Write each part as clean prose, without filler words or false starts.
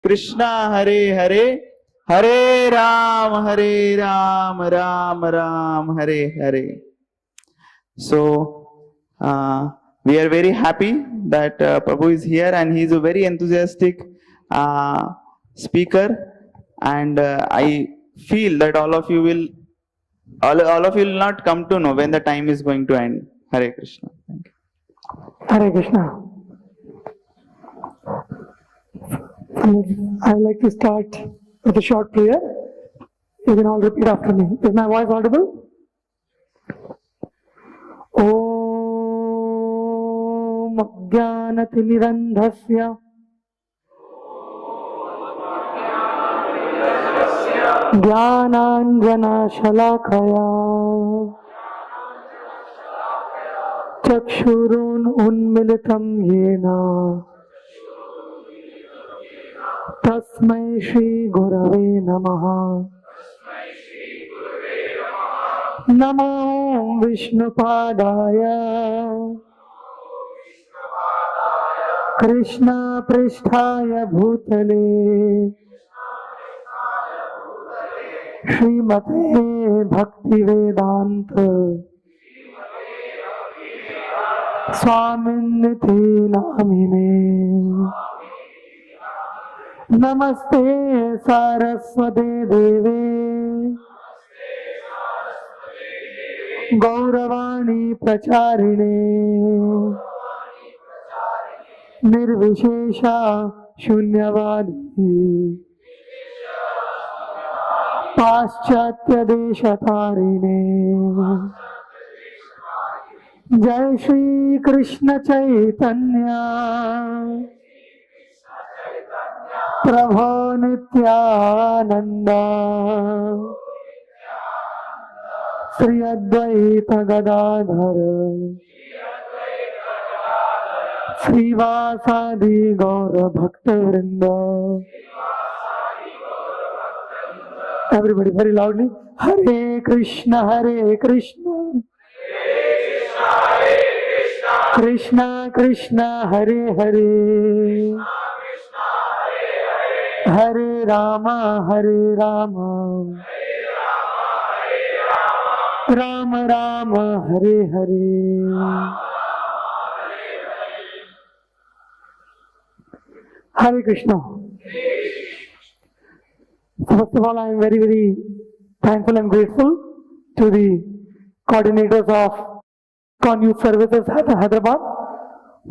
Krishna Hare Hare, Hare Ram, Ram Ram, Hare Hare. So we are very happy that Prabhu is here, and he is a very enthusiastic speaker, and I feel that all of you will not come to know when the time is going to end. Hare Krishna. Thank you. Hare Krishna. I would like to start with a short prayer. You can all repeat after me. Is my voice audible? Om Jnanatirandhasya Jnananjana Shalakaya Chakshurun Unmilitam Yena Tasmai Shri Gurave Namaha. Namo Vishnupadaya Krishna Pristhaya Bhutale Srimate Bhaktivedanta Swaminiti Namine. Namaste Saraswate Deve Gauravani Pracharine Nirvishesha Shunyavadi Paschatya Deshatarine. Jai Shri Krishna Chaitanya Prabhu Nityananda Sri Advaita Gadadhar Srivasadi Gaura Bhakta-vrinda. Everybody very loudly. Hare Krishna, Hare Krishna, Krishna Krishna, Hare Hare, Hare Rama, Hare Rama, Rama Rama, Hare Hare. Hare Krishna. First of all, I am very, very thankful and grateful to the coordinators of Con Youth Services Hyderabad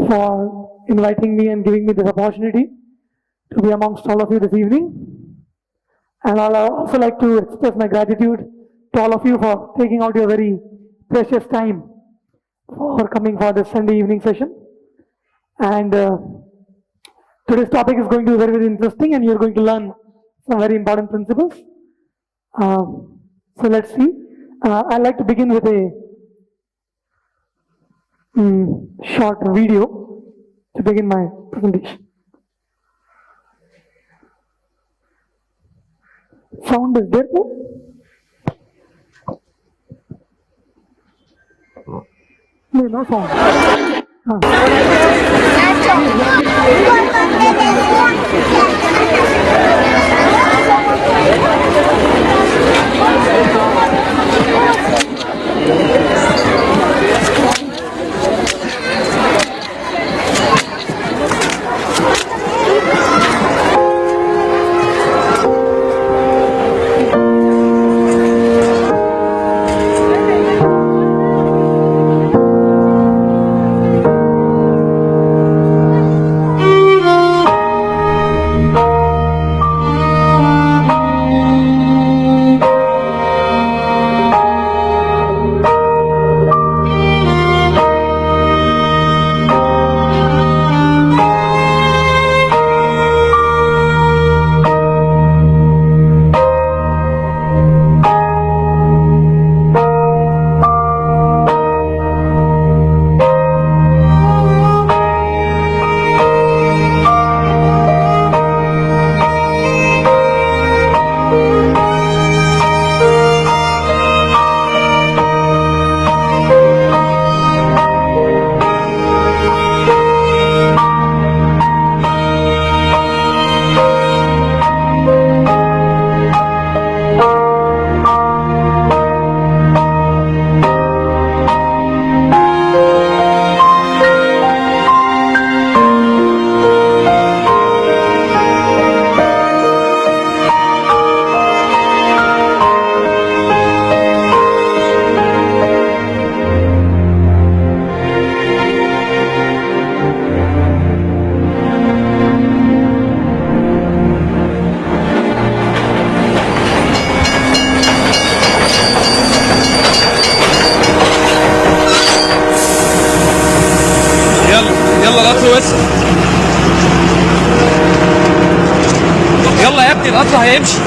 for inviting me and giving me this opportunity to be amongst all of you this evening. And I'll also like to express my gratitude to all of you for taking out your very precious time for coming for this Sunday evening session. And today's topic is going to be very, very interesting, and you're going to learn some very important principles. So let's see. I'd like to begin with a short video to begin my presentation. Sound is there? No sound. Wat voor hemd?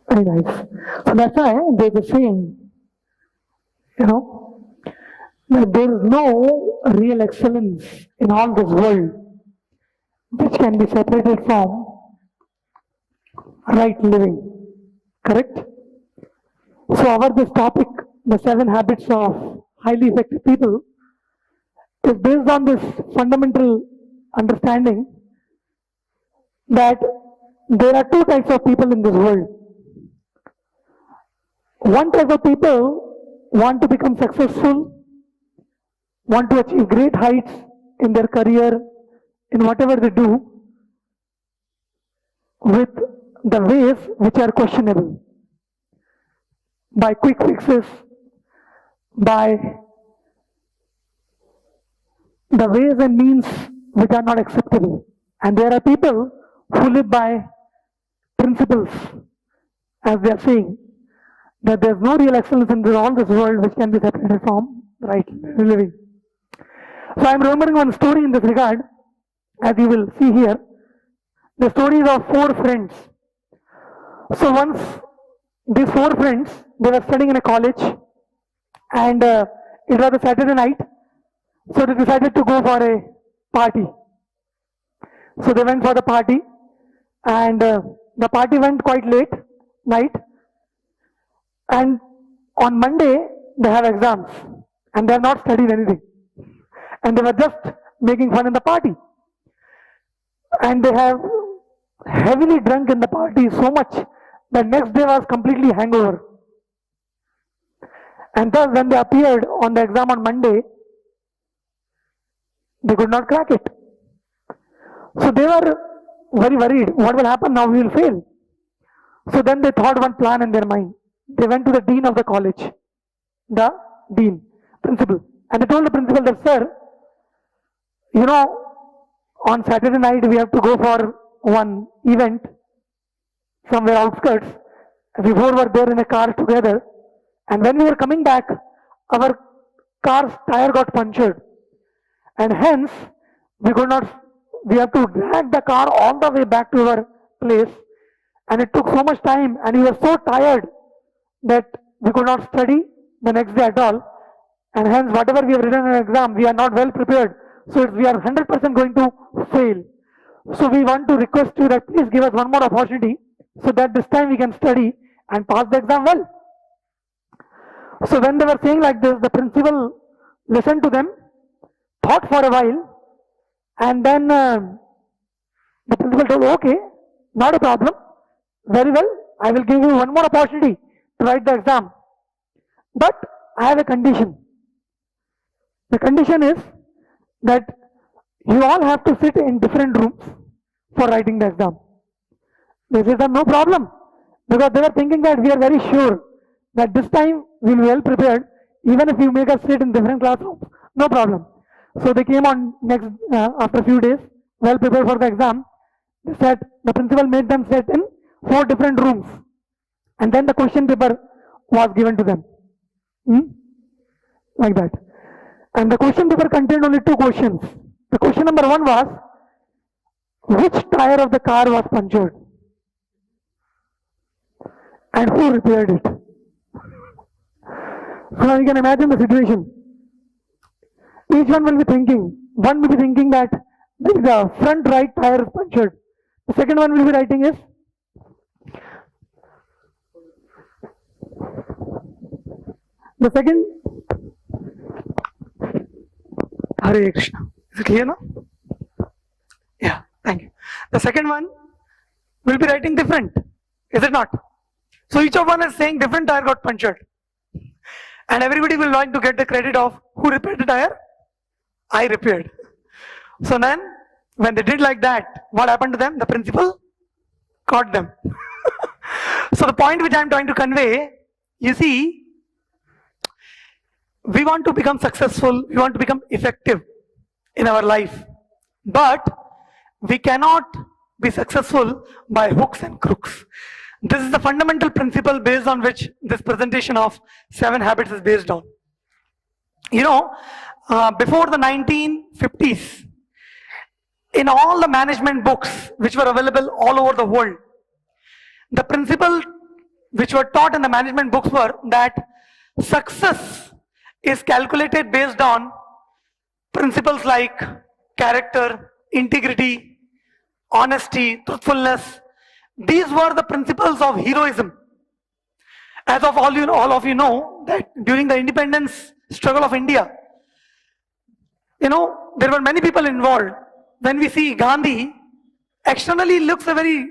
Very nice. So that's why there's a saying, that there is no real excellence in all this world which can be separated from right living. Correct? So our this topic, the 7 habits of highly effective people, is based on this fundamental understanding that there are 2 types of people in this world. One type of people want to become successful, want to achieve great heights in their career, in whatever they do, with the ways which are questionable, by quick fixes, by the ways and means which are not acceptable. And there are people who live by principles, as they are saying, that there's no real excellence in all this world which can be separated from right living. So I'm remembering one story in this regard, as you will see here. The story is of 4 friends. So once these 4 friends, they were studying in a college, and it was a Saturday night, so they decided to go for a party. So they went for the party, and the party went quite late night, and on Monday they have exams, and they have not studied anything, and they were just making fun in the party, and they have heavily drunk in the party so much that next day was completely hangover. And thus when they appeared on the exam on Monday, they could not crack it. So they were very worried, what will happen now, we will fail. So then they thought one plan in their mind. They went to the dean of the college, the dean, principal, and they told the principal that, sir, on Saturday night we have to go for one event somewhere outskirts. We 4 were there in a car together, and when we were coming back, our car's tire got punctured, and hence we have to drag the car all the way back to our place, and it took so much time, and we were so tired that we could not study the next day at all, and hence whatever we have written in an exam, we are not well prepared, so we are 100% going to fail. So we want to request you that please give us one more opportunity so that this time we can study and pass the exam well. So when they were saying like this, the principal listened to them, thought for a while, and then the principal told, okay, not a problem, very well, I will give you one more opportunity to write the exam. But I have a condition. The condition is that you all have to sit in different rooms for writing the exam. They said that no problem, because they were thinking that we are very sure that this time we will be well prepared, even if you make us sit in different classrooms, no problem. So they came on next after a few days, well prepared for the exam. They said the principal made them sit in 4 different rooms, and then the question paper was given to them. Like that. And the question paper contained only 2 questions. The question number 1 was, which tire of the car was punctured? And who repaired it? So now you can imagine the situation. Each one will be thinking, one will be thinking that the front right tire is punctured. The second one will be writing is, the second, Hare Krishna. Is it clear now? Yeah, thank you. The second one will be writing different, is it not? So each of one is saying different tire got punctured. And everybody will like to get the credit of who repaired the tire? I repaired. So then, when they did like that, what happened to them? The principal caught them. So the point which I am trying to convey, you see, we want to become successful, we want to become effective in our life, but we cannot be successful by hooks and crooks. This is the fundamental principle based on which this presentation of 7 habits is based on. You know, before the 1950s, in all the management books which were available all over the world, the principle which were taught in the management books were that success is calculated based on principles like character, integrity, honesty, truthfulness. These were the principles of heroism. As of all of you know that during the independence struggle of India, you know, there were many people involved. When we see Gandhi, externally looks a very,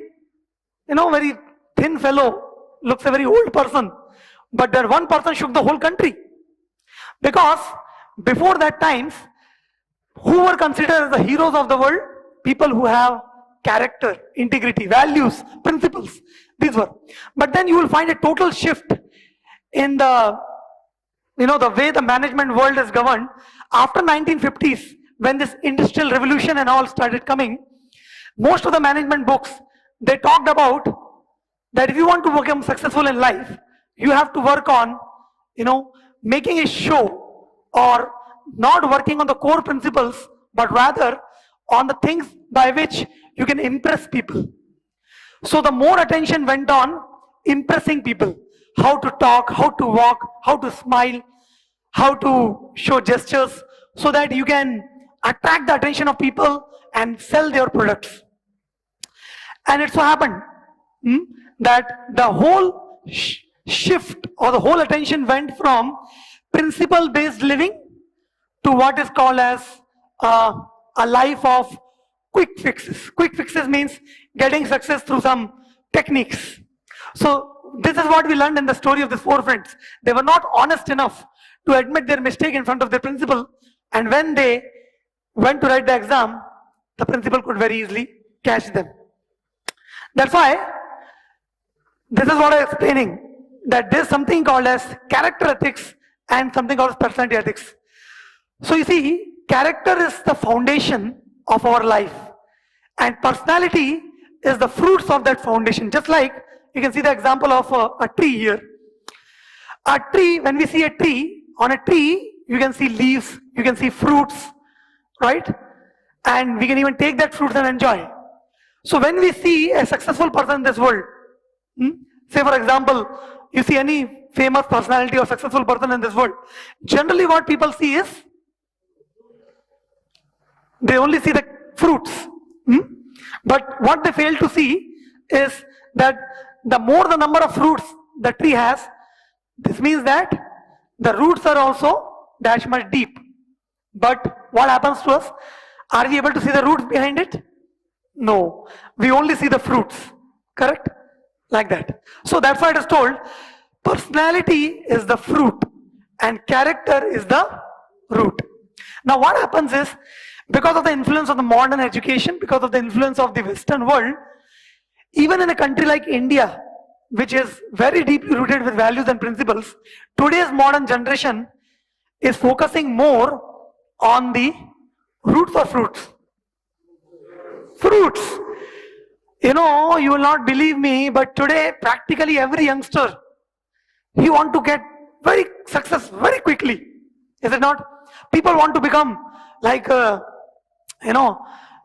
very thin fellow, looks a very old person, but that one person shook the whole country. Because before that times, who were considered as the heroes of the world? People who have character, integrity, values, principles. These were. But then you will find a total shift in the, the way the management world is governed. After 1950s, when this industrial revolution and all started coming, most of the management books, they talked about that if you want to become successful in life, you have to work on, making a show, or not working on the core principles, but rather on the things by which you can impress people. So the more attention went on impressing people, how to talk, how to walk, how to smile, how to show gestures, so that you can attract the attention of people and sell their products. And it so happened that the whole shift or the whole attention went from principle based living to what is called as a life of quick fixes. Quick fixes means getting success through some techniques. So this is what we learned in the story of these 4 friends. They were not honest enough to admit their mistake in front of their principal, and when they went to write the exam, the principal could very easily catch them. That's why this is what I am explaining, that there is something called as character ethics and something called as personality ethics. So you see, character is the foundation of our life, and personality is the fruits of that foundation. Just like you can see the example of a tree here. A tree, when we see a tree, on a tree you can see leaves, you can see fruits, right? And we can even take that fruits and enjoy. So when we see a successful person in this world, say for example, you see any famous personality or successful person in this world, generally what people see is, they only see the fruits. But what they fail to see is that the more the number of fruits the tree has, this means that The roots are also dash much deep. But what happens to us? Are we able to see the roots behind it? No. We only see the fruits. Correct? Like that. So that's why it is told, personality is the fruit and character is the root. Now what happens is, because of the influence of the modern education, because of the influence of the Western world, even in a country like India, which is very deeply rooted with values and principles, today's modern generation is focusing more on the roots or fruits. Fruits. You know, you will not believe me, but today practically every youngster, he want to get very success very quickly. Is it not? People want to become like,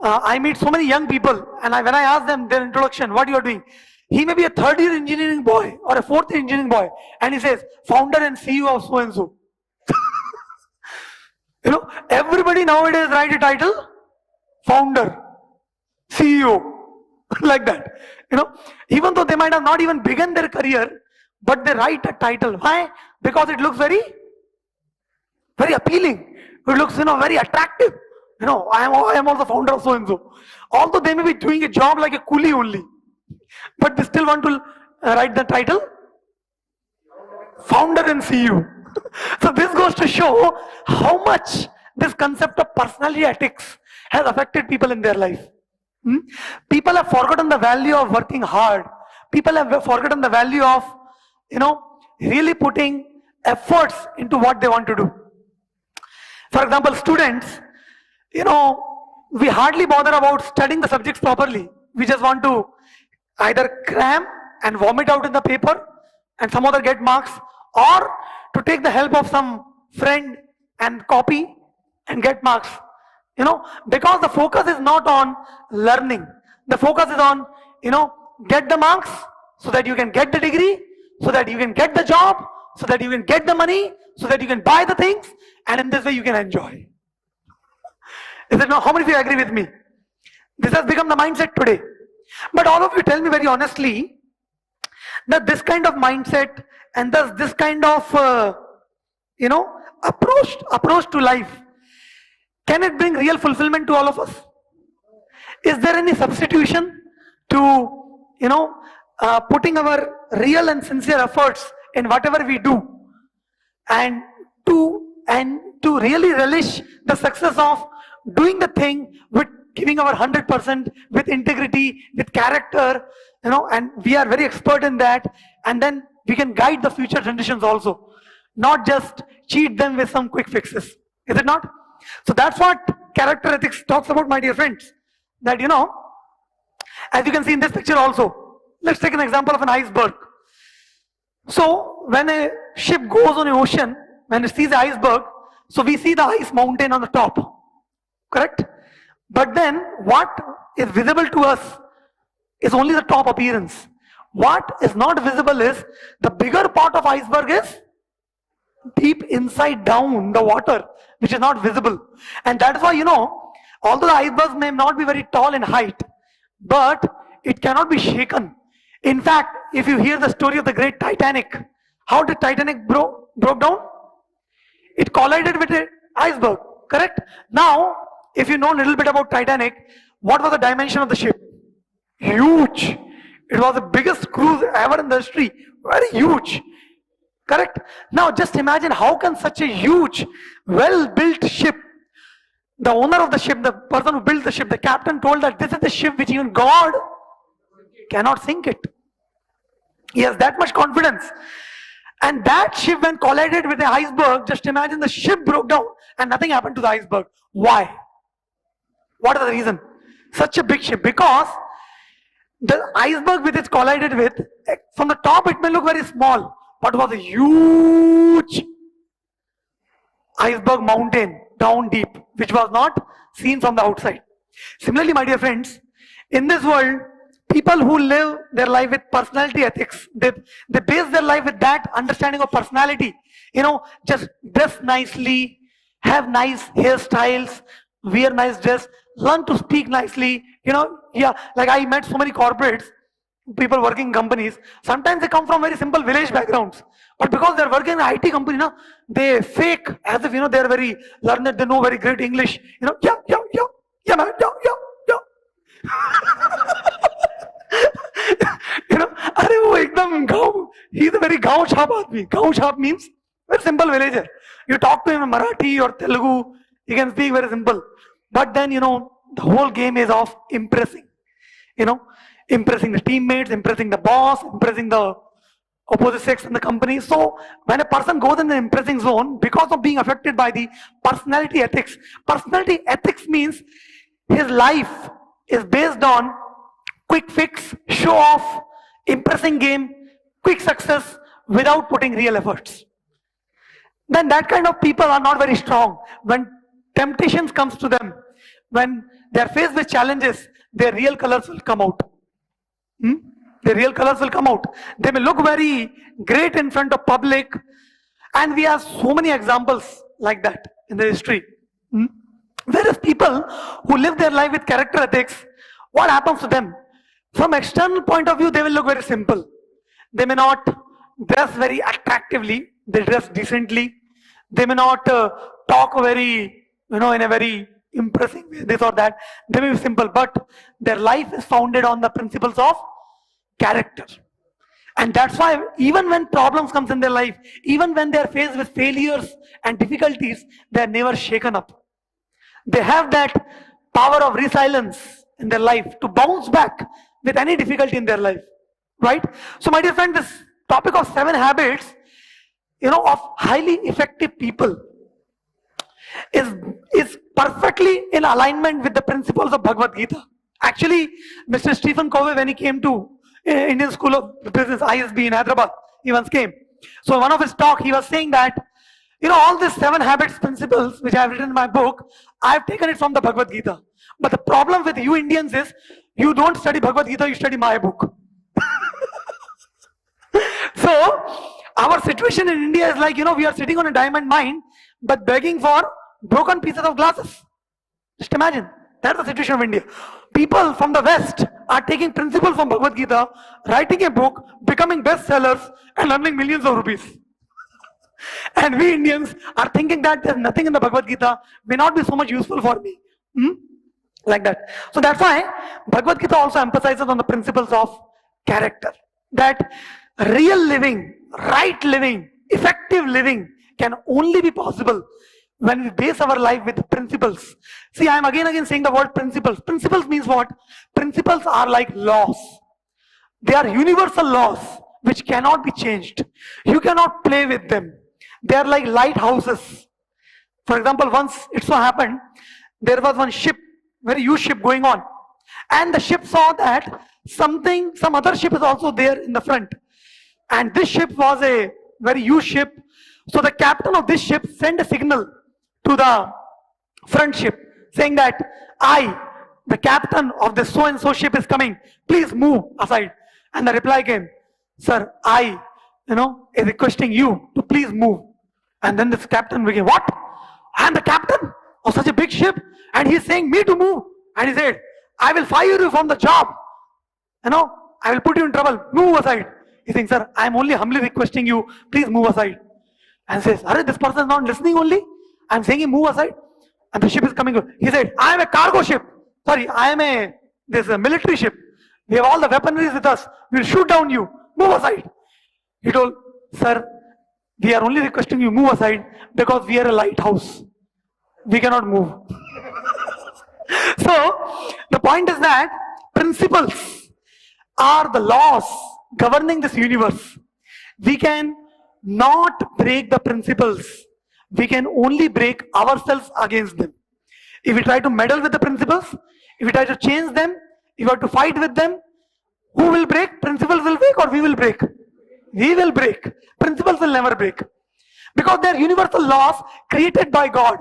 I meet so many young people, and when I ask them their introduction, what you are doing? He may be a third year engineering boy or a fourth year engineering boy, and he says, founder and CEO of so and so. You know, everybody nowadays write a title, founder, CEO, like that. You know, even though they might have not even begun their career, but they write a title. Why? Because it looks very, very appealing. It looks, very attractive. I am also founder of so and so. Although they may be doing a job like a coolie only, but they still want to write the title, founder and CEO. So this goes to show how much this concept of personality ethics has affected people in their life. People have forgotten the value of working hard. People have forgotten the value of, really putting efforts into what they want to do. For example, students, we hardly bother about studying the subjects properly. We just want to either cram and vomit out in the paper and some other get marks, or to take the help of some friend and copy and get marks. Because the focus is not on learning. The focus is on, get the marks so that you can get the degree, so that you can get the job, so that you can get the money, so that you can buy the things, and in this way you can enjoy. Is it not? How many of you agree with me? This has become the mindset today. But all of you tell me very honestly that this kind of mindset and thus this kind of, approach to life, can it bring real fulfillment to all of us? Is there any substitution to, putting our real and sincere efforts in whatever we do, and to really relish the success of doing the thing with giving our 100%, with integrity, with character, and we are very expert in that, and then we can guide the future generations also, not just cheat them with some quick fixes. Is it not? So that's what character ethics talks about, my dear friends. That, as you can see in this picture also, let's take an example of an iceberg. So when a ship goes on the ocean, when it sees the iceberg, so we see the ice mountain on the top, correct? But then what is visible to us is only the top appearance. What is not visible is the bigger part of iceberg is deep inside down the water, which is not visible. And that is why, although the icebergs may not be very tall in height, but it cannot be shaken. In fact, if you hear the story of the great Titanic, how did Titanic broke down? It collided with an iceberg, correct? Now, if you know a little bit about Titanic, what was the dimension of the ship? Huge. It was the biggest cruise ever in the history. Very huge. Correct? Now just imagine, how can such a huge, well-built ship, the owner of the ship, the person who built the ship, the captain told that this is the ship which even God cannot sink it. He has that much confidence. And that ship, when collided with the iceberg, just imagine the ship broke down and nothing happened to the iceberg. Why? What is the reason? Such a big ship. Because the iceberg which it collided with, from the top it may look very small, but was a huge iceberg mountain down deep, which was not seen from the outside. Similarly, my dear friends, in this world, people who live their life with personality ethics, they base their life with that understanding of personality. Just dress nicely, have nice hairstyles, wear nice dress, learn to speak nicely. Like I met so many corporates people working in companies, sometimes they come from very simple village backgrounds. But because they're working in an IT company, they fake as if, they're very learned, they know very great English. Yeah, man, yeah. अरे वो एकदम गाँव, he is a very गाँव छाप आदमी. गाँव छाप means very simple villager. You talk to him in Marathi or Telugu, he can speak very simple. But then, the whole game is of impressing. Impressing the teammates, impressing the boss, impressing the opposite sex in the company. So when a person goes in the impressing zone, because of being affected by the personality ethics means his life is based on quick fix, show off, impressing game, quick success without putting real efforts. Then that kind of people are not very strong. When temptations comes to them, when they are faced with challenges, their real colors will come out. Their real colors will come out. They may look very great in front of public, and we have so many examples like that in the history. Whereas people who live their life with character ethics, what happens to them? From external point of view, they will look very simple. They may not dress very attractively. They dress decently. They may not talk very, in a very impressive way, this or that. They may be simple, but their life is founded on the principles of character. And that's why even when problems comes in their life, even when they are faced with failures and difficulties, they are never shaken up. They have that power of resilience in their life to bounce back with any difficulty in their life, right? So my dear friend, this topic of 7 habits, of highly effective people is perfectly in alignment with the principles of Bhagavad Gita. Actually, Mr. Stephen Covey, when he came to Indian School of Business, ISB in Hyderabad, he once came. So in one of his talk, he was saying that, all these 7 habits principles, which I have written in my book, I have taken it from the Bhagavad Gita. But the problem with you Indians is, you don't study Bhagavad Gita, you study my book. So, our situation in India is like, we are sitting on a diamond mine, but begging for broken pieces of glasses. Just imagine, that's the situation of India. People from the West are taking principles from Bhagavad Gita, writing a book, becoming bestsellers, and earning millions of rupees. And we Indians are thinking that there's nothing in the Bhagavad Gita, may not be so much useful for me. Like that. So that's why Bhagavad Gita also emphasizes on the principles of character. That real living, right living, effective living can only be possible when we base our life with principles. See, I am again saying the word principles. Principles means what? Principles are like laws. They are universal laws which cannot be changed. You cannot play with them. They are like lighthouses. For example, once it so happened, there was one ship, very huge ship going on. And the ship saw that some other ship is also there in the front. And this ship was a very huge ship. So the captain of this ship sent a signal to the front ship saying that I, the captain of the so and so ship is coming, please move aside. And the reply came, sir, I, is requesting you to please move. And then this captain became, what? I am the captain of such a big ship and he is saying me to move. And he said, I will fire you from the job. I will put you in trouble. Move aside. He thinks, sir, I am only humbly requesting you, please move aside. And says, Arre, this person is not listening only. I am saying him move aside. And the ship is coming. He said, I am a cargo ship. Sorry, I am a military ship. We have all the weaponry with us. We will shoot down you. Move aside. He told, sir, we are only requesting you move aside because we are a lighthouse. We cannot move. So, the point is that principles are the laws governing this universe. We can not break the principles. We can only break ourselves against them. If we try to meddle with the principles, if we try to change them, if we have to fight with them, who will break? Principles will break or we will break? We will break. Principles will never break. Because they are universal laws created by God.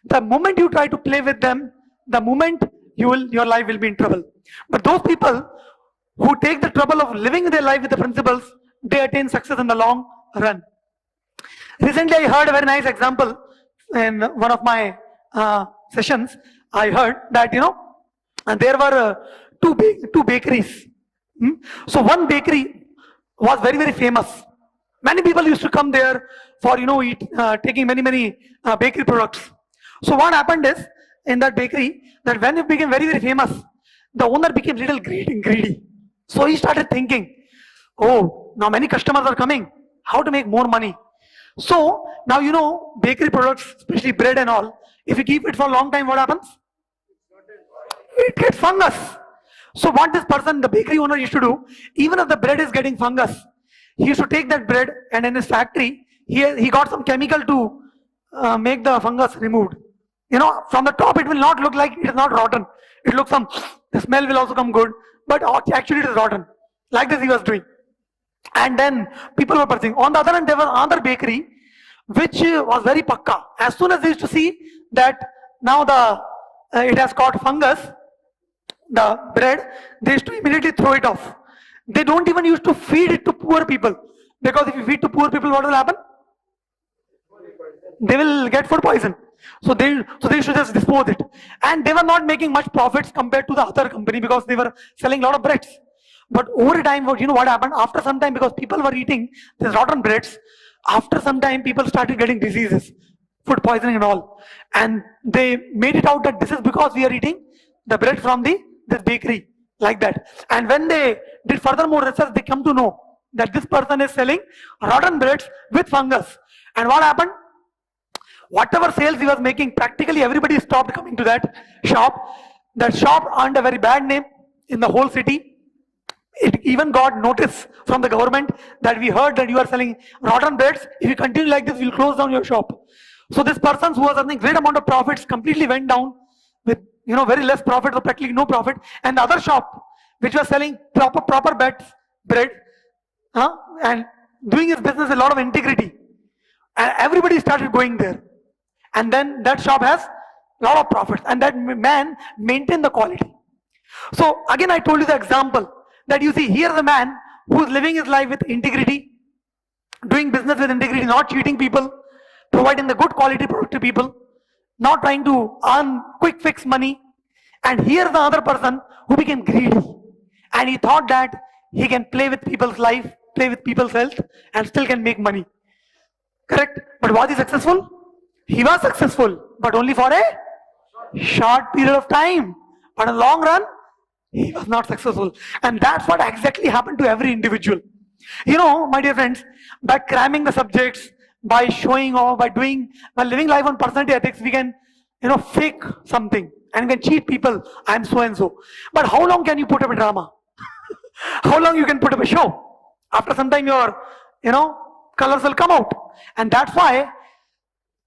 The moment you try to play with them, the moment your life will be in trouble. But those people who take the trouble of living their life with the principles, they attain success in the long run. Recently, I heard a very nice example in one of my sessions. I heard that there were two bakeries. Hmm? So one bakery was very, very famous. Many people used to come there for, taking many bakery products. So what happened is, in that bakery, that when it became very, very famous, the owner became little greedy. So he started thinking, oh, now many customers are coming, how to make more money? So now, bakery products, especially bread and all, if you keep it for a long time, what happens? It gets fungus. So what this person, the bakery owner, used to do, even if the bread is getting fungus, he used to take that bread, and in his factory, he got some chemical to make the fungus removed. From the top it will not look like it is not rotten. It looks the smell will also come good, but actually it is rotten. Like this he was doing. And then people were purchasing. On the other hand, there was another bakery which was very pakka. As soon as they used to see that now it has caught fungus, the bread, they used to immediately throw it off. They don't even used to feed it to poor people, because if you feed to poor people, what will happen? They will get food poison. So they should just dispose it. And they were not making much profits compared to the other company, because they were selling a lot of breads. But over time, what happened? After some time, because people were eating these rotten breads, after some time people started getting diseases, food poisoning and all. And they made it out that this is because we are eating the bread from this bakery, like that. And when they did furthermore research, they come to know that this person is selling rotten breads with fungus. And what happened? Whatever sales he was making, practically everybody stopped coming to that shop. That shop earned a very bad name in the whole city. It even got notice from the government that we heard that you are selling rotten breads. If you continue like this, we'll close down your shop. So this person who was earning great amount of profits completely went down with very less profit or practically no profit. And the other shop which was selling proper bread and doing his business with a lot of integrity, and everybody started going there. And then that shop has a lot of profits, and that man maintained the quality. So again, I told you the example that you see here, the man who is living his life with integrity, doing business with integrity, not cheating people, providing the good quality product to people, not trying to earn quick fix money. And here's the other person who became greedy, and he thought that he can play with people's life, play with people's health, and still can make money. Correct? But was he successful? He was successful, but only for a short period of time. But in the long run, he was not successful. And that's what exactly happened to every individual. My dear friends, by cramming the subjects, by showing off, by living life on personality ethics, we can, fake something and we can cheat people. I am so and so. But how long can you put up a drama? How long you can put up a show? After some time, your, colors will come out. And that's why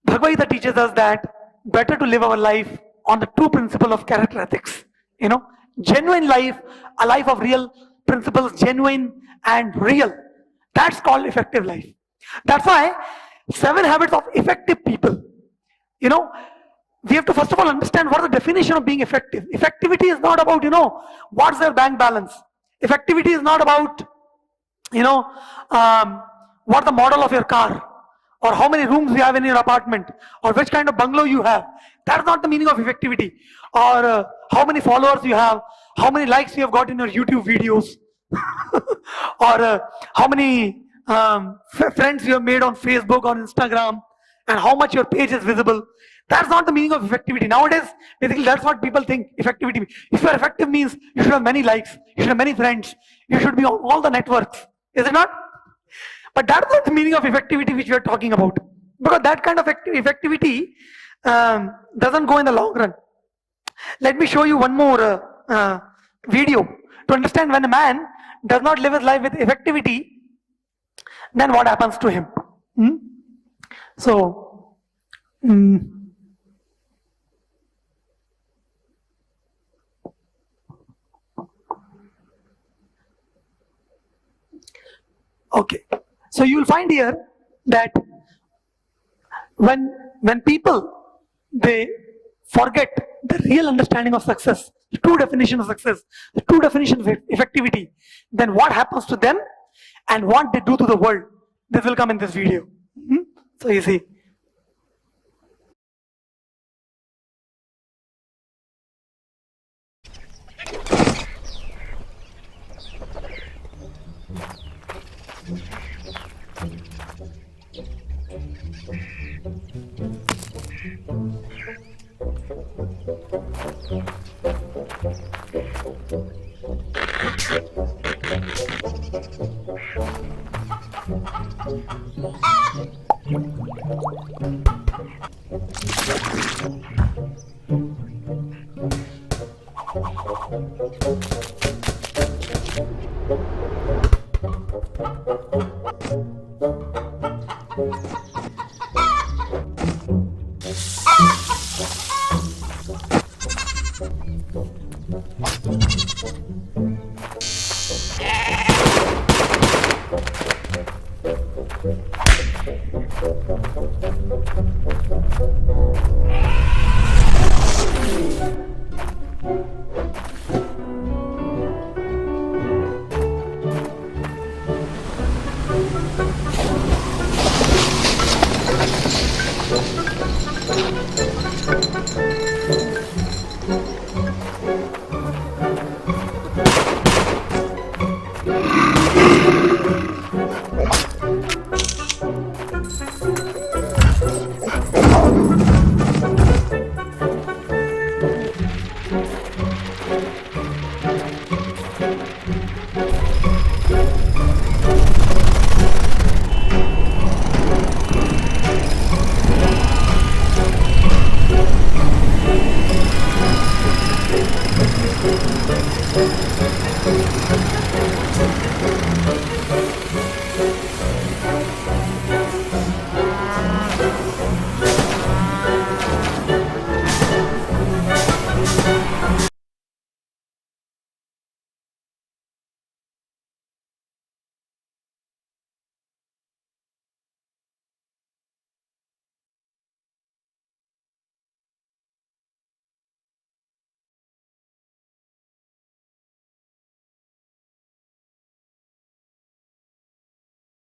Bhagavad Gita teaches us that better to live our life on the true principle of character ethics. Genuine life, a life of real principles, genuine and real. That's called effective life. That's why 7 habits of effective people. We have to first of all understand what is the definition of being effective. Effectivity is not about, what's their bank balance. Effectivity is not about, what the model of your car, or how many rooms you have in your apartment, or which kind of bungalow you have. That's not the meaning of effectivity. Or how many followers you have, how many likes you have got in your YouTube videos, or how many friends you have made on Facebook or Instagram, and how much your page is visible. That's not the meaning of effectivity. Nowadays, basically that's what people think effectivity. If you are effective means you should have many likes, you should have many friends, you should be on all the networks. Is it not? But that's not the meaning of effectivity which we are talking about. Because that kind of effectivity doesn't go in the long run. Let me show you one more video to understand when a man does not live his life with effectivity, then what happens to him. So, okay. So you will find here that when people, they forget the real understanding of success, the true definition of success, the true definition of effectivity, then what happens to them and what they do to the world. This will come in this video. So you see.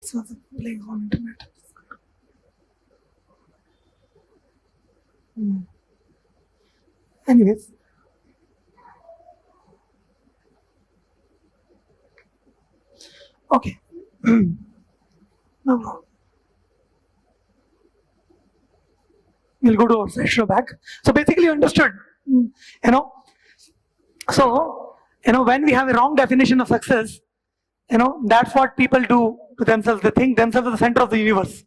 So playing on internet. Anyways, okay. No problem. We'll go to our session back. So basically, you understood, you know. So, when we have a wrong definition of success, that's what people do to themselves. They think themselves are the center of the universe.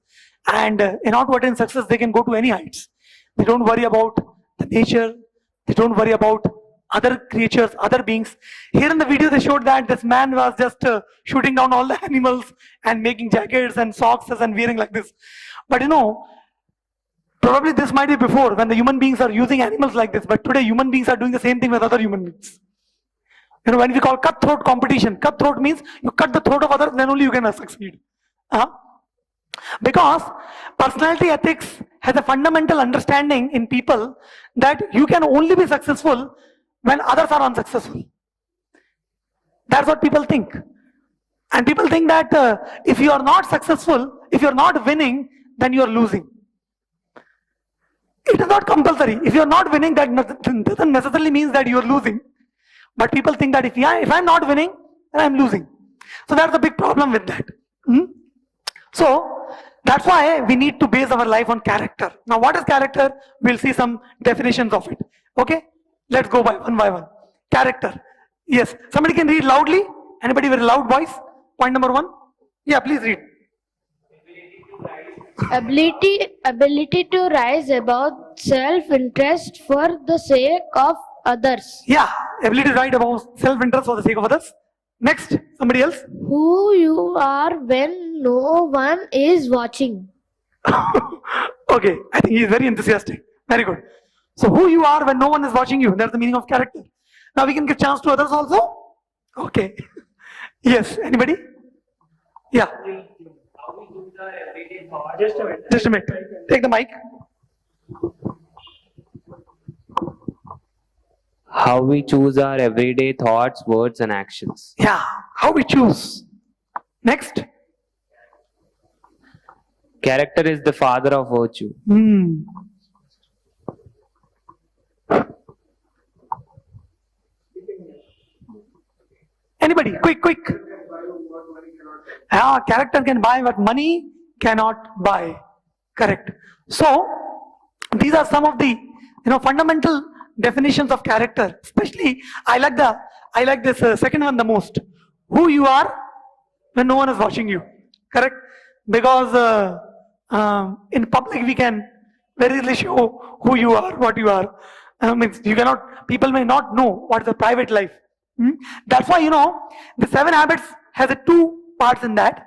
And in order to attain success, they can go to any heights. They don't worry about the nature. They don't worry about other creatures, other beings. Here in the video, they showed that this man was just shooting down all the animals and making jackets and socks and wearing like this. But probably this might be before when the human beings are using animals like this. But today, human beings are doing the same thing with other human beings. When we call cutthroat competition, cutthroat means you cut the throat of others, then only you can succeed. Because personality ethics has a fundamental understanding in people that you can only be successful when others are unsuccessful. That's what people think. And people think that if you are not successful, if you are not winning, then you are losing. It is not compulsory. If you are not winning, that doesn't necessarily mean that you are losing. But people think that if I'm not winning, then I'm losing. So that's a big problem with that. So that's why we need to base our life on character. Now, what is character? We'll see some definitions of it. Okay? Let's go by one. Character. Yes. Somebody can read loudly. Anybody with a loud voice? Point number 1. Yeah, please read. Ability to rise above self-interest for the sake of others. Yeah, ability to write about self-interest for the sake of others. Next, somebody else. Who you are when no one is watching. Okay, I think he is very enthusiastic. Very good. So who you are when no one is watching you, that's the meaning of character. Now we can give chance to others also. Okay. Yes, anybody? Yeah. Just a minute. Take the mic. How we choose our everyday thoughts, words, and actions. Yeah, how we choose. Next. Character is the father of virtue. Anybody? Quick. Character can buy what money cannot buy. Correct. So, These are some of the fundamental definitions of character. Especially, I like this second one the most. Who you are when no one is watching you. Correct? Because in public we can very easily show who you are, what you are. Means you cannot. People may not know what is the private life. That's why the 7 habits has a 2 parts in that.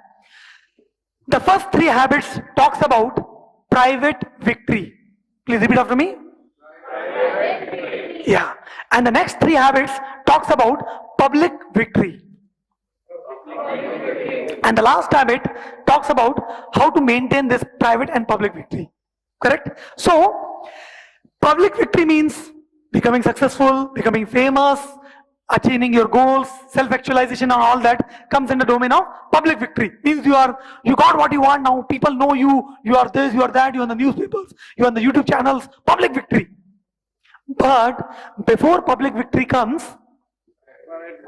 The first 3 habits talks about private victory. Please repeat after me. Yeah. And the next 3 habits talks about public victory. And the last habit talks about how to maintain this private and public victory. Correct? So, public victory means becoming successful, becoming famous, achieving your goals, self-actualization and all that comes in the domain of public victory. Means you got what you want now, people know you, you are this, you are that, you are on the newspapers, you are on the YouTube channels, public victory. But before public victory comes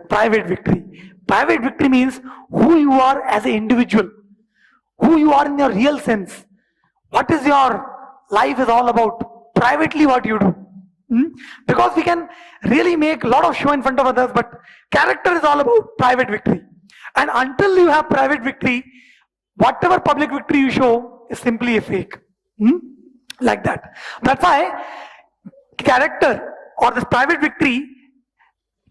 private victory. Private victory means who you are as an individual, who you are in your real sense. What is your life is all about, privately what you do. Because we can really make a lot of show in front of others, but character is all about private victory. And until you have private victory, whatever public victory you show is simply a fake. Like that. That's why character or this private victory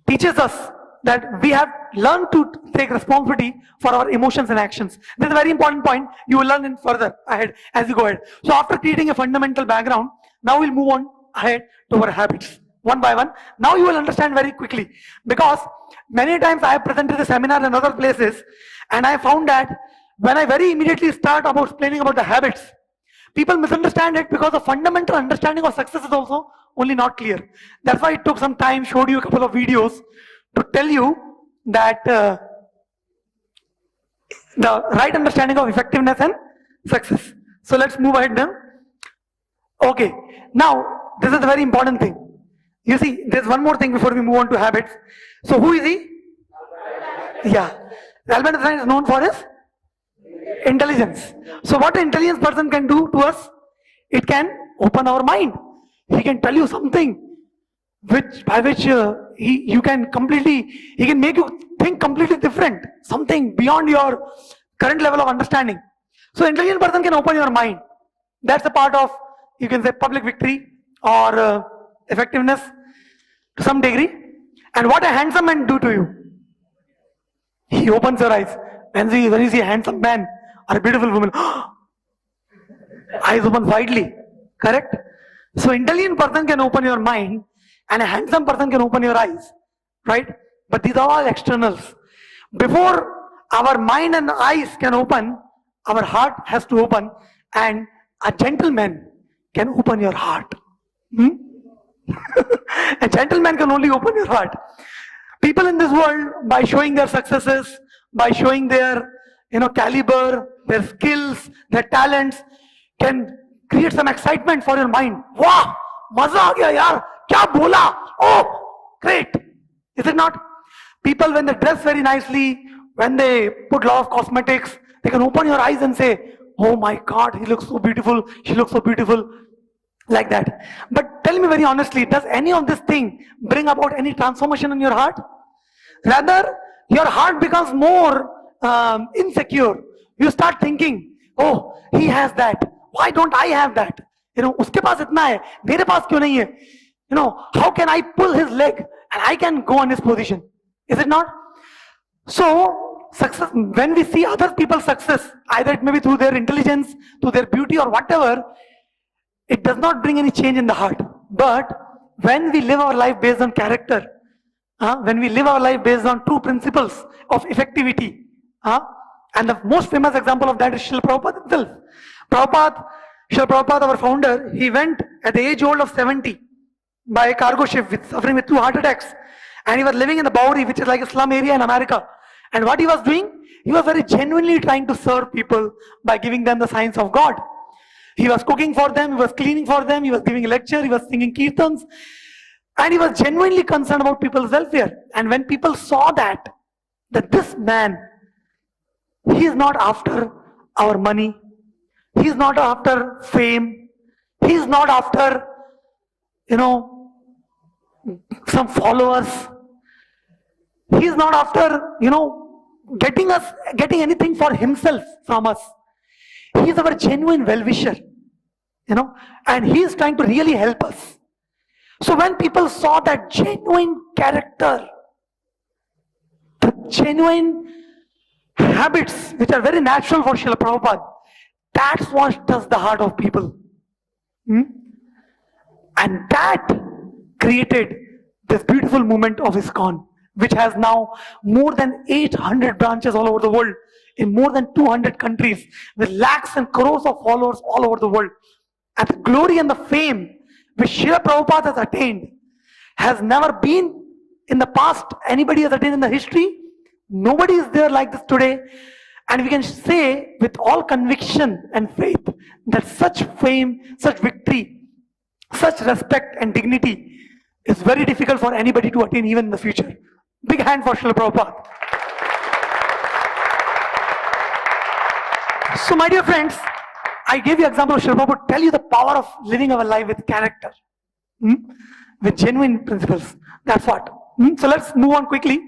teaches us that we have learned to take responsibility for our emotions and actions. This is a very important point. You will learn in further ahead as you go ahead. So after creating a fundamental background, now we'll move on ahead to our habits one by one. Now you will understand very quickly, because many times I have presented the seminar in other places and I found that when I very immediately start about explaining about the habits, people misunderstand it because the fundamental understanding of success is also only not clear. That's why it took some time, showed you a couple of videos to tell you that the right understanding of effectiveness and success. So let's move ahead now. Okay, now this is a very important thing. You see, there's one more thing before we move on to habits. So who is he? Yeah, Albert Einstein is known for his intelligence. So what an intelligent person can do to us? It can open our mind. He can tell you something by which he can make you think completely different, something beyond your current level of understanding. So intelligent person can open your mind. That's a part of, you can say, public victory or effectiveness to some degree. And what a handsome man do to you? He opens your eyes. When you see a handsome man or a beautiful woman, eyes open widely. Correct? So intelligent person can open your mind and a handsome person can open your eyes. Right? But these are all externals. Before our mind and eyes can open, our heart has to open, and a gentleman can open your heart. A gentleman can only open your heart. People in this world, by showing their successes, by showing their caliber, their skills, their talents, can create some excitement for your mind. Wow, maza aa gaya yaar, kya bola? Oh, great. Is it not? People, when they dress very nicely, when they put lot of cosmetics, they can open your eyes and say, oh my God, he looks so beautiful, she looks so beautiful, like that. But tell me very honestly, does any of this thing bring about any transformation in your heart? Rather, your heart becomes more insecure. You start thinking, oh, he has that, why don't I have that? Uske paas itna hai, mere paas kyun nahi hai? How can I pull his leg and I can go on his position? Is it not? So, success, when we see other people's success, either it may be through their intelligence, through their beauty or whatever, it does not bring any change in the heart. But when we live our life based on character, when we live our life based on true principles of effectivity, and the most famous example of that is Srila Prabhupada himself. Srila Prabhupada, our founder, he went at the age old of 70 by a cargo ship suffering with 2 heart attacks, and he was living in the Bowery, which is like a slum area in America. And what he was doing? He was very genuinely trying to serve people by giving them the science of God. He was cooking for them, he was cleaning for them, he was giving a lecture, he was singing kirtans, and he was genuinely concerned about people's welfare. And when people saw that this man, he is not after our money, he is not after fame, he He's not after, some followers. He's not after, getting anything for himself from us. He's our genuine well-wisher, and he's trying to really help us. So when people saw that genuine character, the genuine habits which are very natural for Srila Prabhupada, that's what does the heart of people. And that created this beautiful movement of ISKCON, which has now more than 800 branches all over the world, in more than 200 countries, with lakhs and crores of followers all over the world. And the glory and the fame which Srila Prabhupada has attained has never been in the past, anybody has attained in the history. Nobody is there like this today. And we can say with all conviction and faith that such fame, such victory, such respect and dignity is very difficult for anybody to attain even in the future. Big hand for Srila Prabhupada. So my dear friends, I gave you example of Srila Prabhupada to tell you the power of living our life with character, with genuine principles. That's what. So let's move on quickly.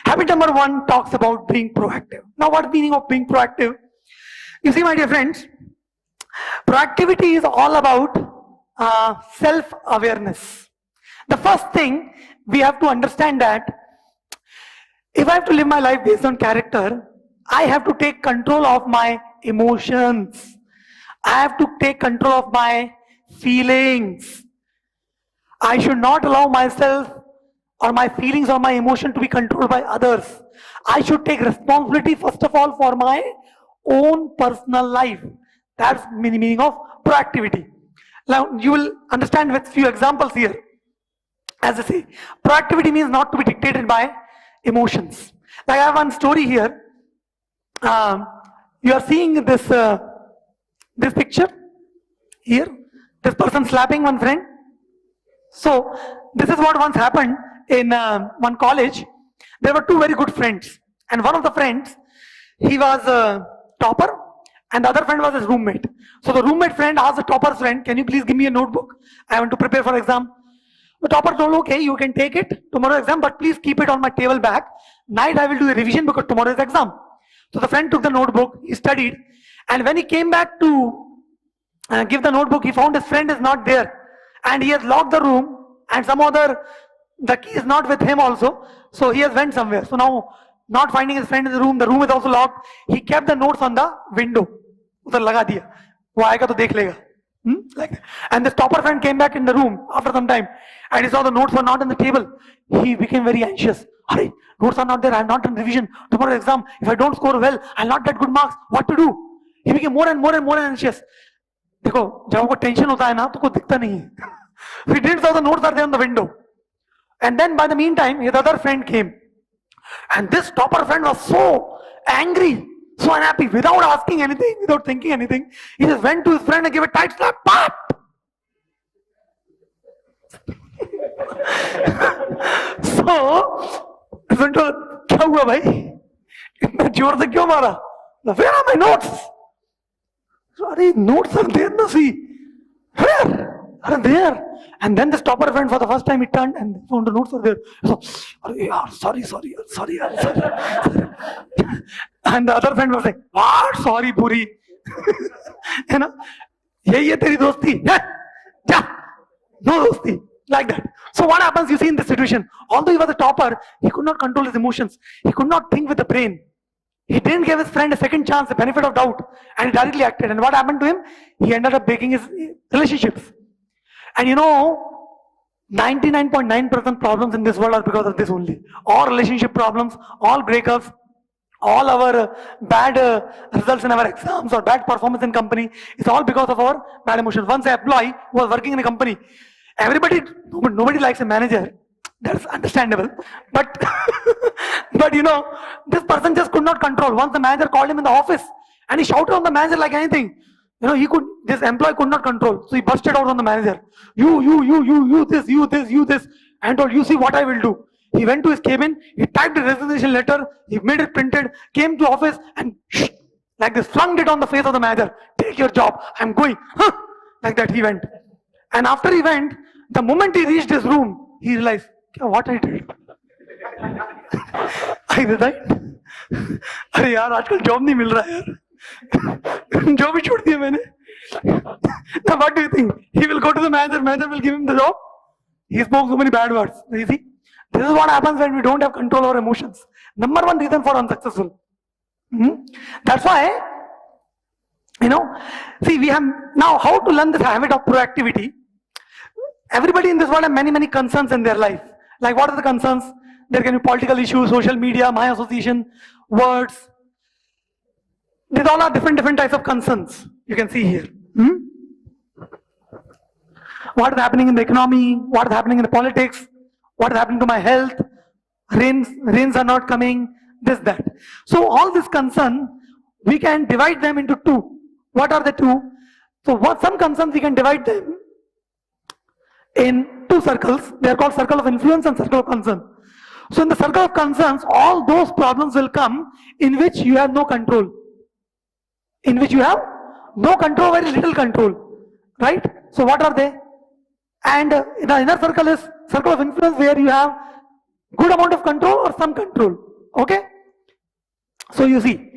Habit number 1 talks about being proactive. Now what's the meaning of being proactive? You see, my dear friends, proactivity is all about self-awareness. The first thing we have to understand that if I have to live my life based on character, I have to take control of my emotions. I have to take control of my feelings. I should not allow myself or my feelings or my emotion to be controlled by others. I should take responsibility first of all for my own personal life. That's the meaning of proactivity. Now you will understand with few examples here. As I say, proactivity means not to be dictated by emotions. Like I have one story here. You are seeing this this picture here. This person slapping one friend. So this is what once happened in one college. There were 2 very good friends, and one of the friends, he was a topper, and the other friend was his roommate. So the roommate friend asked the topper's friend, "Can you please give me a notebook? I want to prepare for exam." The topper told, "Okay, you can take it tomorrow exam, but please keep it on my table back. Night I will do a revision because tomorrow is exam." So the friend took the notebook, he studied, and when he came back to give the notebook, he found his friend is not there, and he has locked the room, and some other, the key is not with him also, so he has went somewhere. So now, not finding his friend in the room is also locked. He kept the notes on the window. उधर लगा दिया, वो आएगा तो देख लेगा. Like that. And the topper friend came back in the room after some time, and he saw the notes were not on the table. He became very anxious. Hurry, notes are not there. I have not done revision. Tomorrow's exam. If I don't score well, I'll not get good marks. What to do? He became more and more and more anxious. देखो, जब आपको tension होता है ना, तो कोई दिखता नहीं है. He didn't saw the notes are there on the window. And then by the meantime, his other friend came. And this topper friend was so angry, so unhappy, without asking anything, without thinking anything. He just went to his friend and gave a tight slap. Pop! So, his friend told, क्या हुआ भाई? इतना जोर से क्यों मारा? Where are my notes? Sorry, notes are there, no see. Where? Are there? And then the topper friend for the first time he turned and found the notes were there. So, sorry. And the other friend was like, what? Sorry, Puri. You know, ye teri dosti. Ja. No dosti. Like that. So what happens, you see, in this situation, although he was a topper, he could not control his emotions. He could not think with the brain. He didn't give his friend a second chance, the benefit of doubt, and he directly acted. And what happened to him? He ended up breaking his relationships. And 99.9% problems in this world are because of this only. All relationship problems, all breakups, all our bad results in our exams or bad performance in company, it's all because of our bad emotions. Once an employee who was working in a company, nobody likes a manager. That's understandable. But, but this person just could not control. Once the manager called him in the office and he shouted on the manager like anything. This employee could not control. So he busted out on the manager. You this. And told, you see what I will do. He went to his cabin, he typed a resignation letter, he made it printed, came to office and like this, flung it on the face of the manager. Take your job, I'm going. Like that he went. And after he went, the moment he reached his room, he realized, what I did. I resigned. अरे यार आजकल job नहीं मिल रहा है यार job ही छोड़ दिया मैंने. Now what do you think? He will go to the manager will give him the job. He spoke so many bad words. You see, this is what happens when we don't have control over emotions. Number one reason for unsuccessful. That's why, see, we have now how to learn this habit of proactivity. Everybody in this world have many concerns in their life. Like what are the concerns? There can be political issues, social media, my association, words. These all are different types of concerns. You can see here. What is happening in the economy? What is happening in the politics? What is happening to my health? Rains are not coming. This, that. So all this concern, we can divide them into two. What are the two? So some concerns we can divide them in two circles. They are called circle of influence and circle of concern. So in the circle of concerns, all those problems will come in which you have no control. In which you have no control, very little control. Right? So what are they? And the inner circle is circle of influence where you have good amount of control or some control. Okay? So you see.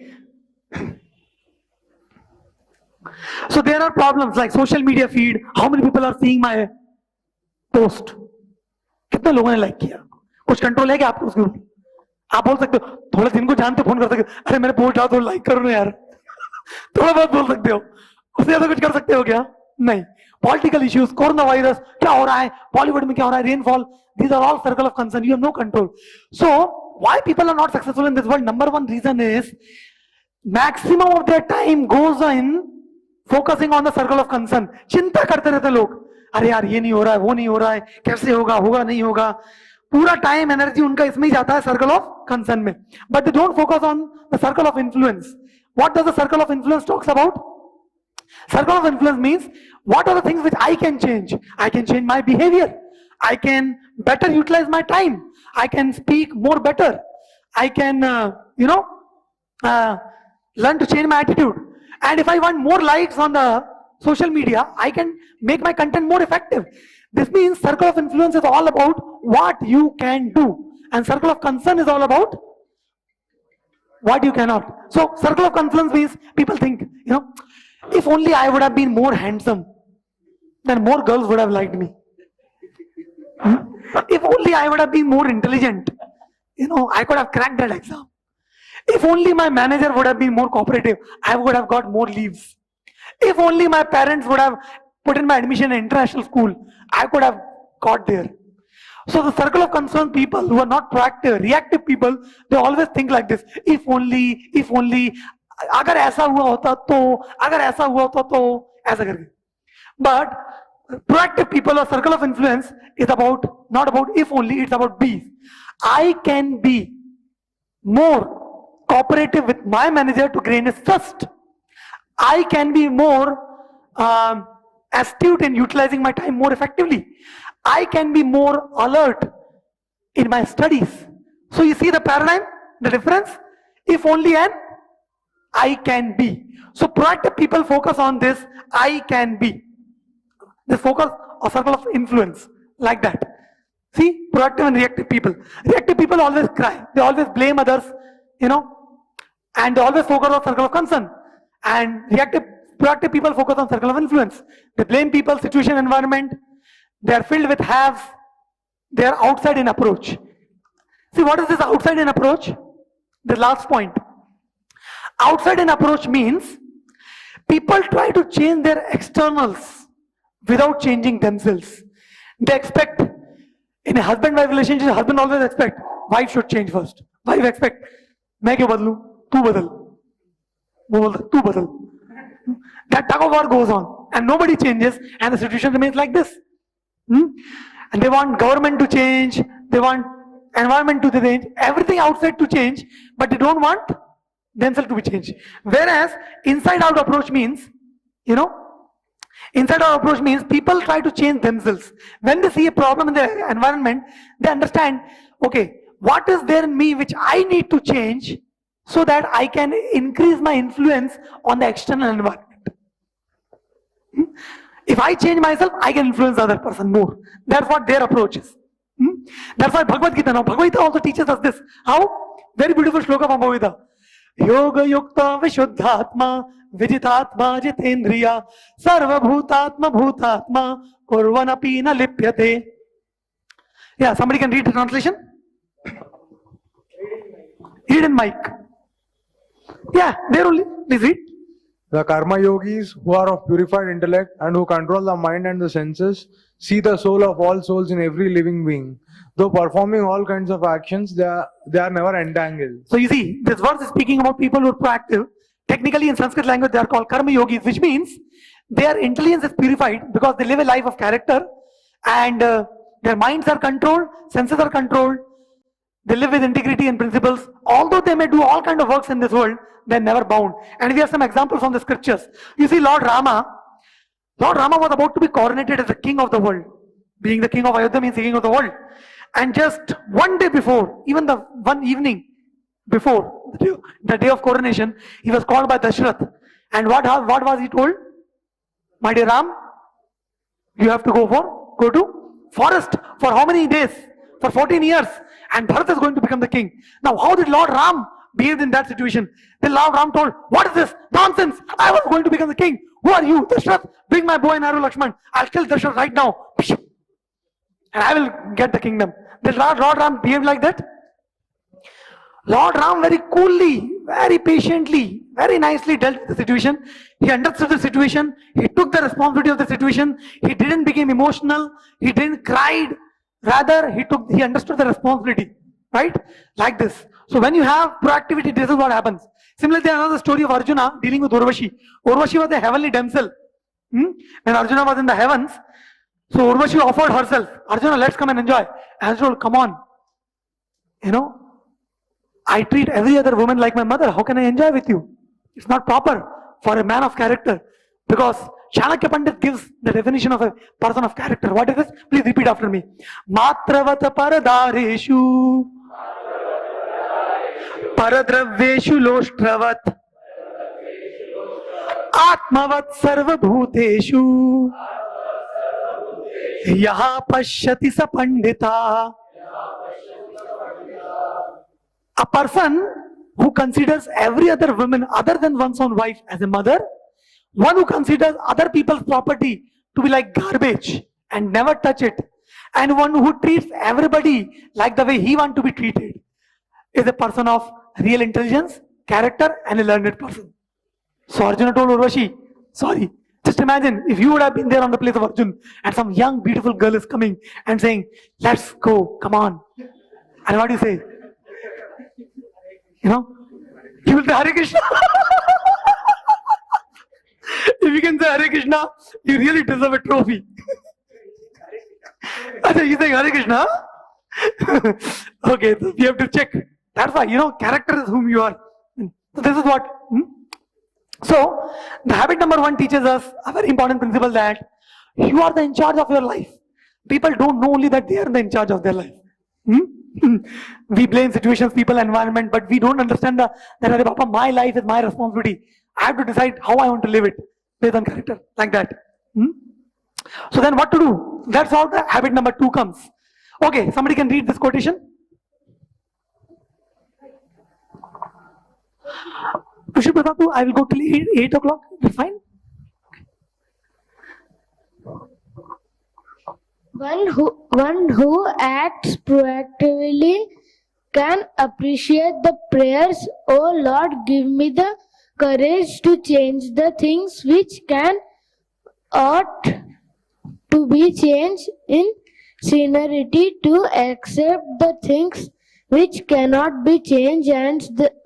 So there are problems like social media feed. How many people are seeing my post? कितने लोगों ने like किया? कुछ control है क्या आपको उसके ऊपर? आप बोल सकते हो थोड़ा दिन को जानते फोन कर सकते हो अरे मैंने पोस्ट डाला तो लाइक करो ना यार थोड़ा बहुत बोल सकते हो उससे ज्यादा कुछ कर सकते हो क्या? नहीं. Political issues, कोरोना वायरस क्या हो रहा है, बॉलीवुड में क्या हो रहा है, rainfall, these are all circle of concern. You have no control. So why people are not successful in this world? Number one reason is maximum of their time goes in focusing on the circle of concern. चिंता करते रहते लोग, अरे यार ये नहीं हो रहा है, वो नहीं हो रहा है, कैसे होगा, होगा नहीं होगा. पूरा टाइम एनर्जी उनका इसमें ही जाता है सर्कल ऑफ कंसर्न में. But they don't focus on the circle of influence. What does the circle of influence talks about? Circle of influence means what are the things which I can change? I can change my behavior. I can better utilize my time. I can speak more better. I can, learn to change my attitude. And if I want more likes on the social media, I can make my content more effective. This means circle of influence is all about what you can do. And circle of concern is all about what you cannot. So circle of confluence means people think, if only I would have been more handsome, then more girls would have liked me. If only I would have been more intelligent, I could have cracked that exam. If only my manager would have been more cooperative, I would have got more leaves. If only my parents would have put in my admission in international school, I could have got there. So the circle of concern people who are not proactive, reactive people, they always think like this. If only, अगर ऐसा हुआ होता तो, अगर ऐसा हुआ होता तो, ऐसा करके. But proactive people or circle of influence is about, not about if only, it's about be. I can be more cooperative with my manager to gain his trust. I can be more astute in utilizing my time more effectively. I can be more alert in my studies. So you see the paradigm, the difference? If only and I can be. So proactive people focus on this I can be. They focus on circle of influence like that. See, proactive and reactive people. Reactive people always cry. They always blame others, and they always focus on circle of concern. And proactive people focus on circle of influence. They blame people, situation, environment. They are filled with haves. They are outside in approach. See, what is this outside in approach? The last point. Outside in approach means people try to change their externals without changing themselves. They expect, in a husband-wife relationship, husband always expect, wife should change first. Wife expect, मैं क्यों बदलूं? तू बदल. वो बोलता तू बदल. That tug of war goes on and nobody changes and the situation remains like this. And they want government to change, they want environment to change, everything outside to change, but they don't want themselves to be changed. Whereas inside out approach means, inside out approach means people try to change themselves. When they see a problem in the environment, they understand, okay, what is there in me which I need to change so that I can increase my influence on the external environment. If I change myself, I can influence the other person more. That's what their approach is. That's why Bhagavad Gita, now Bhagavad Gita also teaches us this. How? Very beautiful shloka from Bhagavad Gita. Yoga yukta vishuddhatma vijitatma jitendriya sarva bhutatma bhutatma kurvanapi na lipyate. Yeah, somebody can read the translation? Read in mic. Yeah, there only. Please read. The karma yogis, who are of purified intellect and who control the mind and the senses, see the soul of all souls in every living being. Though performing all kinds of actions, they are never entangled. So you see, this verse is speaking about people who are proactive. Technically in Sanskrit language, they are called karma yogis, which means their intelligence is purified because they live a life of character and their minds are controlled, senses are controlled. They live with integrity and principles. Although they may do all kind of works in this world, they're never bound. And we have some examples from the scriptures. You see, Lord Rama was about to be coronated as the king of the world. Being the king of Ayodhya means the king of the world. And just one day before, even the one evening before the day of coronation, he was called by Dashrath. And what was he told? My dear Ram, you have to go to forest for how many days? For 14 years. And Bharat is going to become the king. Now, how did Lord Ram behave in that situation? Then Lord Ram told, what is this? Nonsense! I was going to become the king. Who are you? Dashrath, bring my bow and arrow, Lakshman. I'll kill Dashrath right now. And I will get the kingdom. Did Lord Ram behave like that? Lord Ram very coolly, very patiently, very nicely dealt with the situation. He understood the situation. He took the responsibility of the situation. He didn't become emotional. He didn't cry. Rather, he understood the responsibility, right? Like this. So when you have proactivity, this is what happens. Similarly, another story of Arjuna dealing with Urvashi. Urvashi was a heavenly damsel. When Arjuna was in the heavens, so Urvashi offered herself. Arjuna, let's come and enjoy. Arjuna, come on. I treat every other woman like my mother. How can I enjoy with you? It's not proper for a man of character. Because Chanakya Pandit gives the definition of a person of character. What is this? Please repeat after me. Matravata paradareshu paradraveshu loshtravat atmavat sarvabhuteshu yaha pashyati sa pandita. A person who considers every other woman other than one's own wife as a mother, one who considers other people's property to be like garbage and never touch it, and one who treats everybody like the way he wants to be treated, is a person of real intelligence, character, and a learned person. So Arjuna told Urvashi, sorry, just imagine if you would have been there on the place of Arjuna and some young beautiful girl is coming and saying, let's go, come on. And what do you say? You will say Hare Krishna. If you can say Hare Krishna, you really deserve a trophy. You saying Hare Krishna? Okay, so we have to check. That's why, character is whom you are. So this is what. So, the habit number 1 teaches us a very important principle that you are the in charge of your life. People don't know only that they are in charge of their life. We blame situations, people, environment, but we don't understand that Papa, my life is my responsibility. I have to decide how I want to live it based on character, like that. So then what to do? That's how the habit number 2 comes. Okay, somebody can read this quotation. Pushpa Prabhu, I will go till 8 o'clock. That's fine. One who acts proactively can appreciate the prayers, "Oh Lord, give me the courage to change the things which ought to be changed, in sincerity to accept the things which cannot be changed,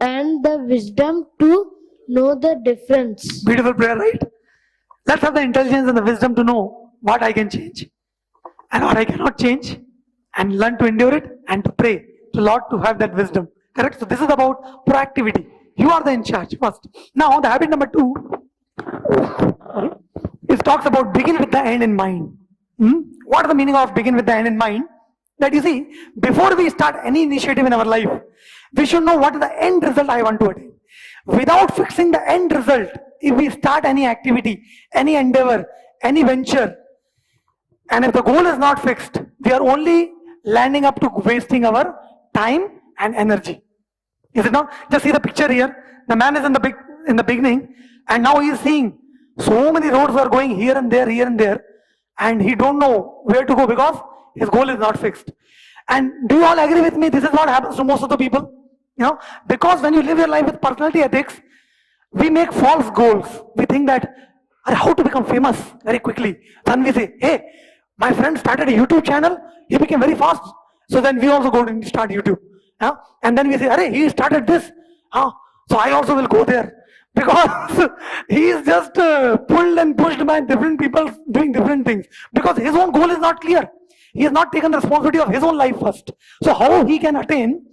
and the wisdom to know the difference." Beautiful prayer, right? Let's have the intelligence and the wisdom to know what I can change and what I cannot change, and learn to endure it and to pray to Lord to have that wisdom. Correct? So this is about proactivity. You are the in charge first. Now the habit number 2 is talks about begin with the end in mind. What is the meaning of begin with the end in mind? That you see, before we start any initiative in our life, we should know what is the end result I want to attain. Without fixing the end result, if we start any activity, any endeavor, any venture, and if the goal is not fixed, we are only landing up to wasting our time and energy. Is it not? Just see the picture here. The man is in the beginning, and now he is seeing so many roads are going here and there, and he don't know where to go because his goal is not fixed. And do you all agree with me? This is what happens to most of the people. You know, because when you live your life with personality ethics, we make false goals. We think that how to become famous very quickly. Then we say, hey, my friend started a YouTube channel, he became very fast. So then we also go and start YouTube. And then we say, hey, he started this. So I also will go there. Because he is just pulled and pushed by different people doing different things. Because his own goal is not clear. He has not taken the responsibility of his own life first. So how he can attain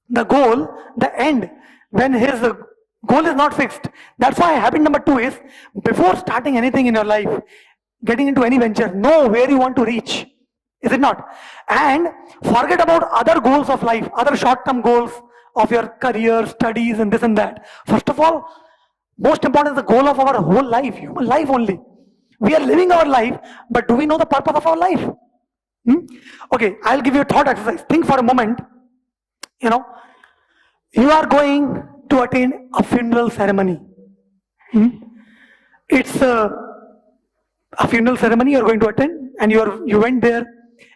the goal, the end, when his goal is not fixed. That's why habit number 2 is, before starting anything in your life, getting into any venture, know where you want to reach. Is it not? And forget about other goals of life, other short-term goals of your career, studies, and this and that. First of all, most important is the goal of our whole life, human life only. We are living our life, but do we know the purpose of our life? Okay, I'll give you a thought exercise. Think for a moment. You know, you are going to attend a funeral ceremony. It's a funeral ceremony you're going to attend, and you went there.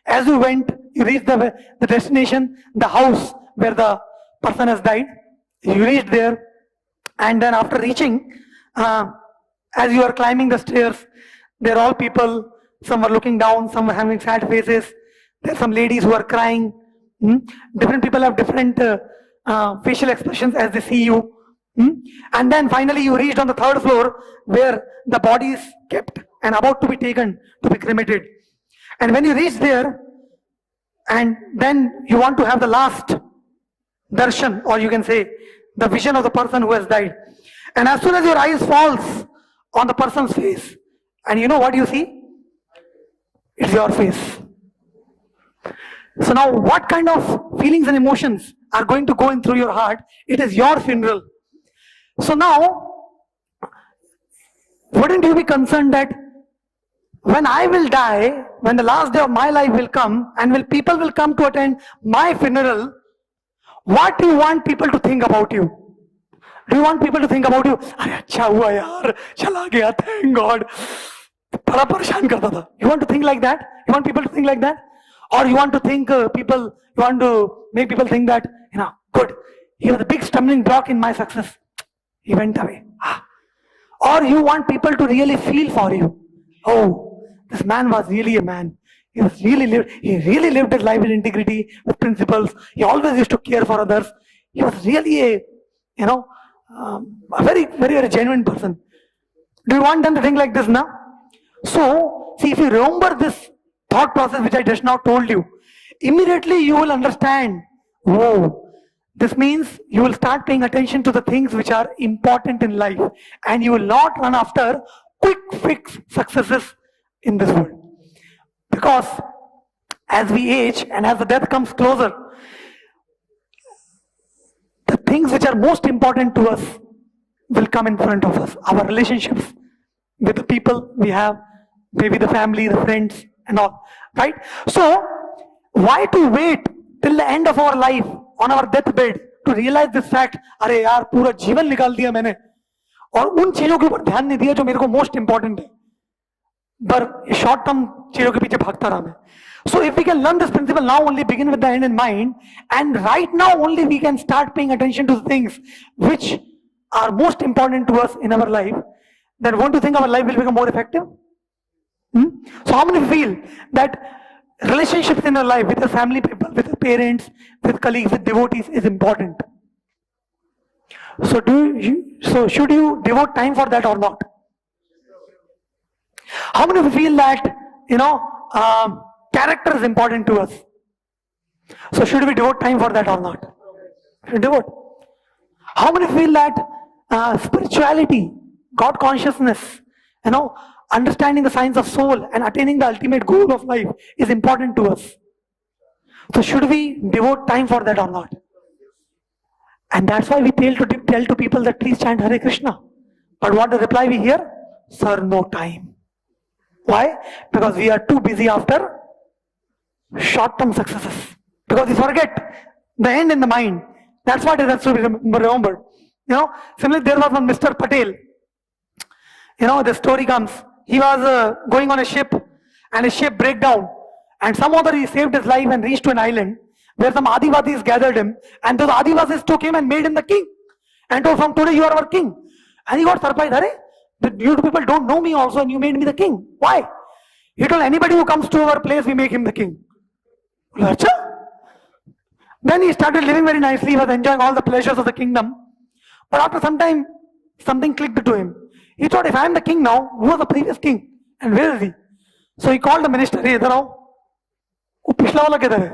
As you went, you reached the destination, the house where the person has died. You reached there, and then after reaching, as you are climbing the stairs, there are all people. Some are looking down, some are having sad faces. There are some ladies who are crying. Different people have different facial expressions as they see you. And then finally you reached on the 3rd floor where the body is kept and about to be taken to be cremated. And when you reach there, and then you want to have the last darshan, or you can say the vision of the person who has died. And as soon as your eyes falls on the person's face, and you know what you see? It's your face. So now what kind of feelings and emotions are going to go in through your heart? It is your funeral. So now, wouldn't you be concerned that when I will die, when the last day of my life will come, and people will come to attend my funeral, what do you want people to think about you? Do you want people to think about you? Arey acha hua yaar, chala gaya, thank God. Bada pareshan karta tha. You want to think like that? You want people to think like that? Or you want to think you want to make people think that, good, he was a big stumbling block in my success. He went away. Or you want people to really feel for you. Oh, this man was really a man. He really lived his life with integrity, with principles. He always used to care for others. He was really a very, very, very genuine person. Do you want them to think like this now? So, see, if you remember this thought process which I just now told you, immediately you will understand, whoa, this means you will start paying attention to the things which are important in life, and you will not run after quick fix successes in this world. Because as we age and as the death comes closer, the things which are most important to us will come in front of us. Our relationships with the people we have, maybe the family, the friends, and all, right? So, why to wait till the end of our life on our deathbed to realize this fact? अरे यार पूरा जीवन निकाल दिया मैंने और उन चीजों के ऊपर ध्यान नहीं दिया जो मेरे को मोस्ट इंपॉर्टेंट है, पर शॉर्ट टर्म चीजों के पीछे भागता रहा मैं. So if we can learn this principle now, only begin with the end in mind, and right now only we can start paying attention to the things which are most important to us in our life, then won't you think our life will become more effective? So how many feel that relationships in your life with your family people, with your parents, with colleagues, with devotees is important? So should you devote time for that or not? How many of you feel that character is important to us? So should we devote time for that or not? Should devote. How many feel that spirituality, God consciousness, understanding the science of soul and attaining the ultimate goal of life is important to us? So should we devote time for that or not? And that's why we tell to people that please chant Hare Krishna. But what the reply we hear? Sir, no time. Why? Because we are too busy after short-term successes. Because we forget the end in the mind. That's what has to be remembered. Similarly, there was one Mr. Patel. The story comes. He was going on a ship, and his ship break down. And some other he saved his life and reached to an island where some Adivasis gathered him, and those Adivasis took him and made him the king. And told, from today you are our king. And he got surprised. You people don't know me also, and you made me the king. Why? He told, anybody who comes to our place, we make him the king. Achha? Then he started living very nicely. He was enjoying all the pleasures of the kingdom. But after some time, something clicked to him. He thought, if I am the king now, who was the previous king? And where is he? So he called the minister. Hey, idhar aao. वो पिछला वाला किधर है?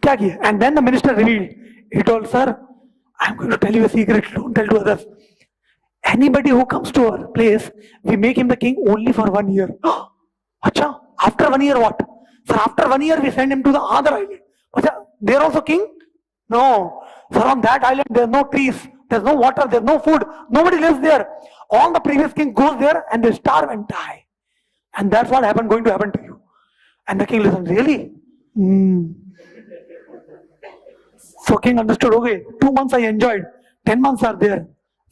क्या किया? And then the minister revealed. He told, sir, I am going to tell you a secret. Don't tell to others. Anybody who comes to our place, we make him the king only for 1 year. Achha, after 1 year what? Sir, after 1 year we send him to the other island. Achha, they're also king? No. Sir, on that island there's no trees, there's no water, there's no food, nobody lives there. All the previous king goes there and they starve and die. And that's what going to happen to you. And the king listens, really? So king understood, okay, 2 months I enjoyed, 10 months are there,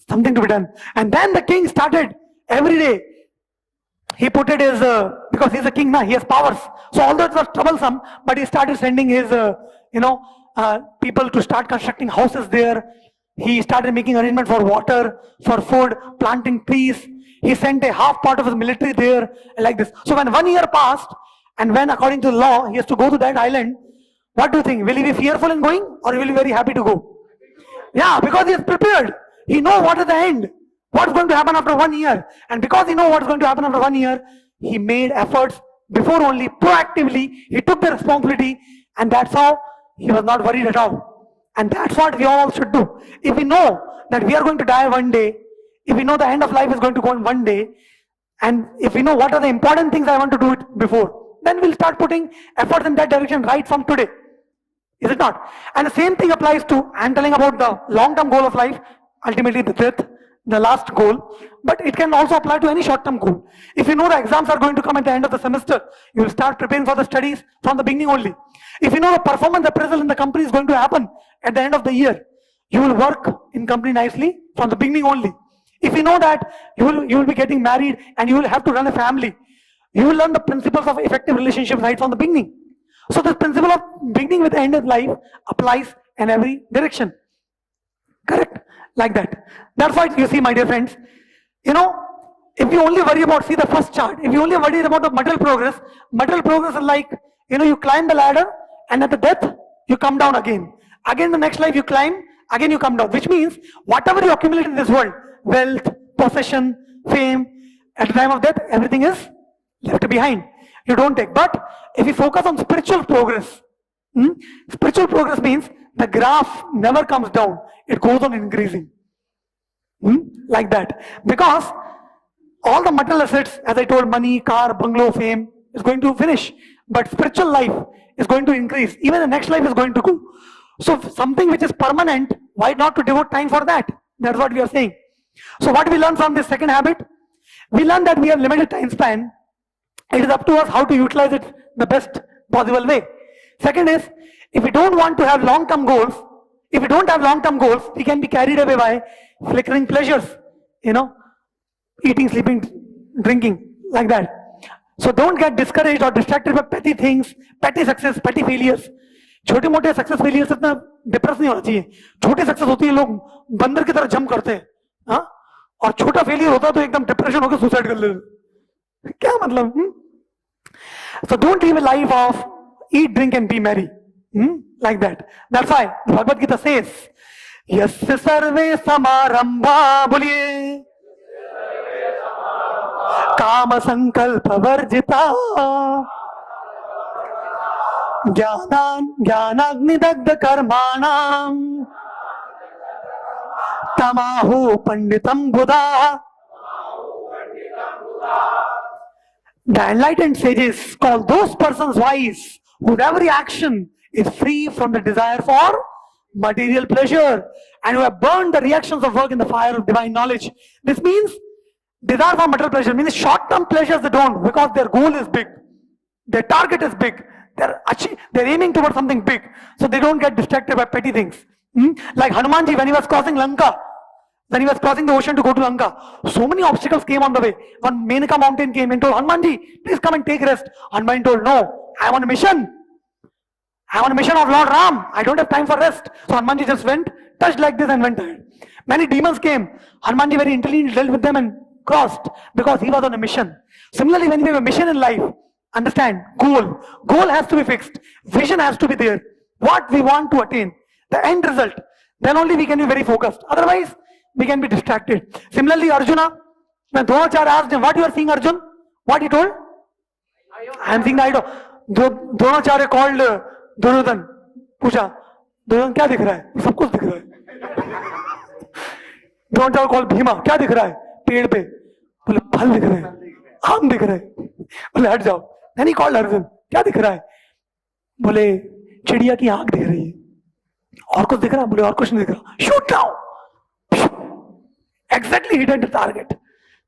something to be done. And then the king started every day. He put it as, because he's a king now, he has powers. So although it was troublesome, but he started sending his, people to start constructing houses there. He started making arrangement for water, for food, planting trees. He sent a half part of his military there, like this. So when 1 year passed, and when according to the law, he has to go to that island, what do you think? Will he be fearful in going, or will he be very happy to go? Yeah, because he is prepared. He knows what is the end. What's going to happen after 1 year? And because he knows what's going to happen after 1 year, he made efforts before only, proactively. He took the responsibility, and that's how he was not worried at all. And that's what we all should do. If we know that we are going to die one day, if we know the end of life is going to go in 1 day, and if we know what are the important things I want to do it before, then we'll start putting efforts in that direction right from today. Is it not? And the same thing applies to, I'm telling about the long-term goal of life, ultimately the death, the last goal, but it can also apply to any short-term goal. If you know the exams are going to come at the end of the semester, you will start preparing for the studies from the beginning only. If you know the performance appraisal in the company is going to happen at the end of the year, you will work in company nicely from the beginning only. If you know that you will be getting married and you will have to run a family, you will learn the principles of effective relationships right from the beginning. So this principle of beginning with the end of life applies in every direction. Correct? Like that. That's why you see, my dear friends, if you only worry about, see the first chart, if you only worry about the material progress is like, you climb the ladder and at the death, you come down again. Again the next life you climb, again you come down, which means whatever you accumulate in this world, wealth, possession, fame, at the time of death, everything is left behind. You don't take. But if you focus on spiritual progress, spiritual progress means the graph never comes down, it goes on increasing. Like that. Because all the material assets, as I told, money, car, bungalow, fame, is going to finish. But spiritual life is going to increase. Even the next life is going to go. So something which is permanent, why not to devote time for that? That's what we are saying. So what we learn from this second habit? We learn that we have limited time span. It is up to us how to utilize it the best possible way. Second is, if we don't want to have long-term goals, if we don't have long-term goals, we can be carried away by flickering pleasures, eating, sleeping, drinking, like that. So don't get discouraged or distracted by petty things, petty success, petty failures. छोटे मोटे success failure से इतना depress नहीं होना चाहिए. छोटी success होती है, लोग बंदर की तरह जंप करते हैं, हाँ, और छोटा फेलियर होता है तो एकदम डिप्रेशन होकर सुसाइड कर लेते. क्या मतलब? So don't live a life of eat, drink and be merry, like that. That's why the Bhagavad Gita says, यस्य सर्वे समारंभा, बोलिए, काम संकल्प वर्जिता, ज्ञानाग्निदग्ध कर्माणाम तमाहु पंडितम बुधा. The enlightened sages call those persons wise whose every action is free from the desire for material pleasure and who have burned the reactions of work in the fire of divine knowledge. This means Desire for material pleasure means short-term pleasures they don't, because their goal is big. Their target is big. They're aiming towards something big. So they don't get distracted by petty things. Like Hanumanji, when he was crossing Lanka, when he was crossing the ocean to go to Lanka, so many obstacles came on the way. One Menaka mountain came and told Hanumanji, please come and take rest. Hanuman told, no, I am on a mission. I am on a mission of Lord Ram. I don't have time for rest. So Hanumanji just went, touched like this and went ahead. Many demons came. Hanumanji very intelligently dealt with them and crossed because he was on a mission. Similarly, when we have a mission in life, understand, goal has to be fixed. Vision has to be there. What we want to attain, the end result. Then only we can be very focused. Otherwise, we can be distracted. Similarly, Arjuna, when Dronacharya asked him, what you are seeing, Arjun? What he told? I am seeing the idol. Dronacharya called Duryodhan. पूछा, Duryodhan क्या दिख रहा है? सब कुछ दिख रहा है. Dronacharya called Bhima, क्या दिख रहा है? पेड़ पे. बोले फल दिख रहे हैं, आम दिख रहे हैं. बोले हट जाओ. Then he called Arjun, क्या दिख रहा है? बोले चिड़िया की आंख दिख रही है. और कुछ दिख रहा है? बोले और कुछ नहीं दिख रहा. Shoot now. Exactly hit the target.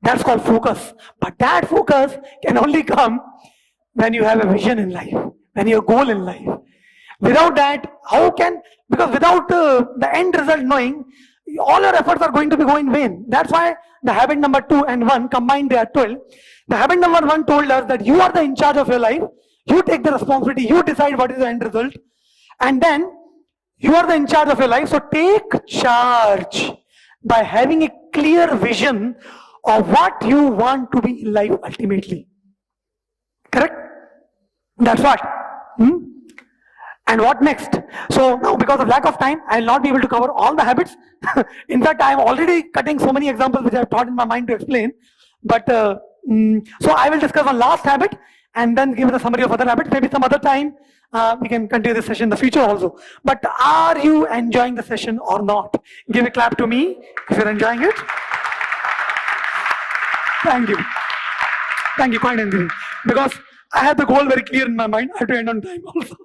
That's called focus. But that focus can only come when you have a vision in life, when you have a goal in life. Without that, how can, because without the end result knowing, all your efforts are going to be going in vain. That's why the habit number 2 and 1 combined, they are 12. The habit number 1 told us that you are the in charge of your life. You take the responsibility. You decide what is the end result. And then you are the in charge of your life. So take charge by having a clear vision of what you want to be in life ultimately. Correct? That's what. And what next? So now, because of lack of time, I will not be able to cover all the habits. In fact, I am already cutting so many examples which I have thought in my mind to explain. But so I will discuss one last habit and then give the summary of other habits. Maybe some other time we can continue this session in the future also. But are you enjoying the session or not? Give a clap to me if you're enjoying it. Thank you. Thank you, quite enjoying. Because I have the goal very clear in my mind. I have to end on time also.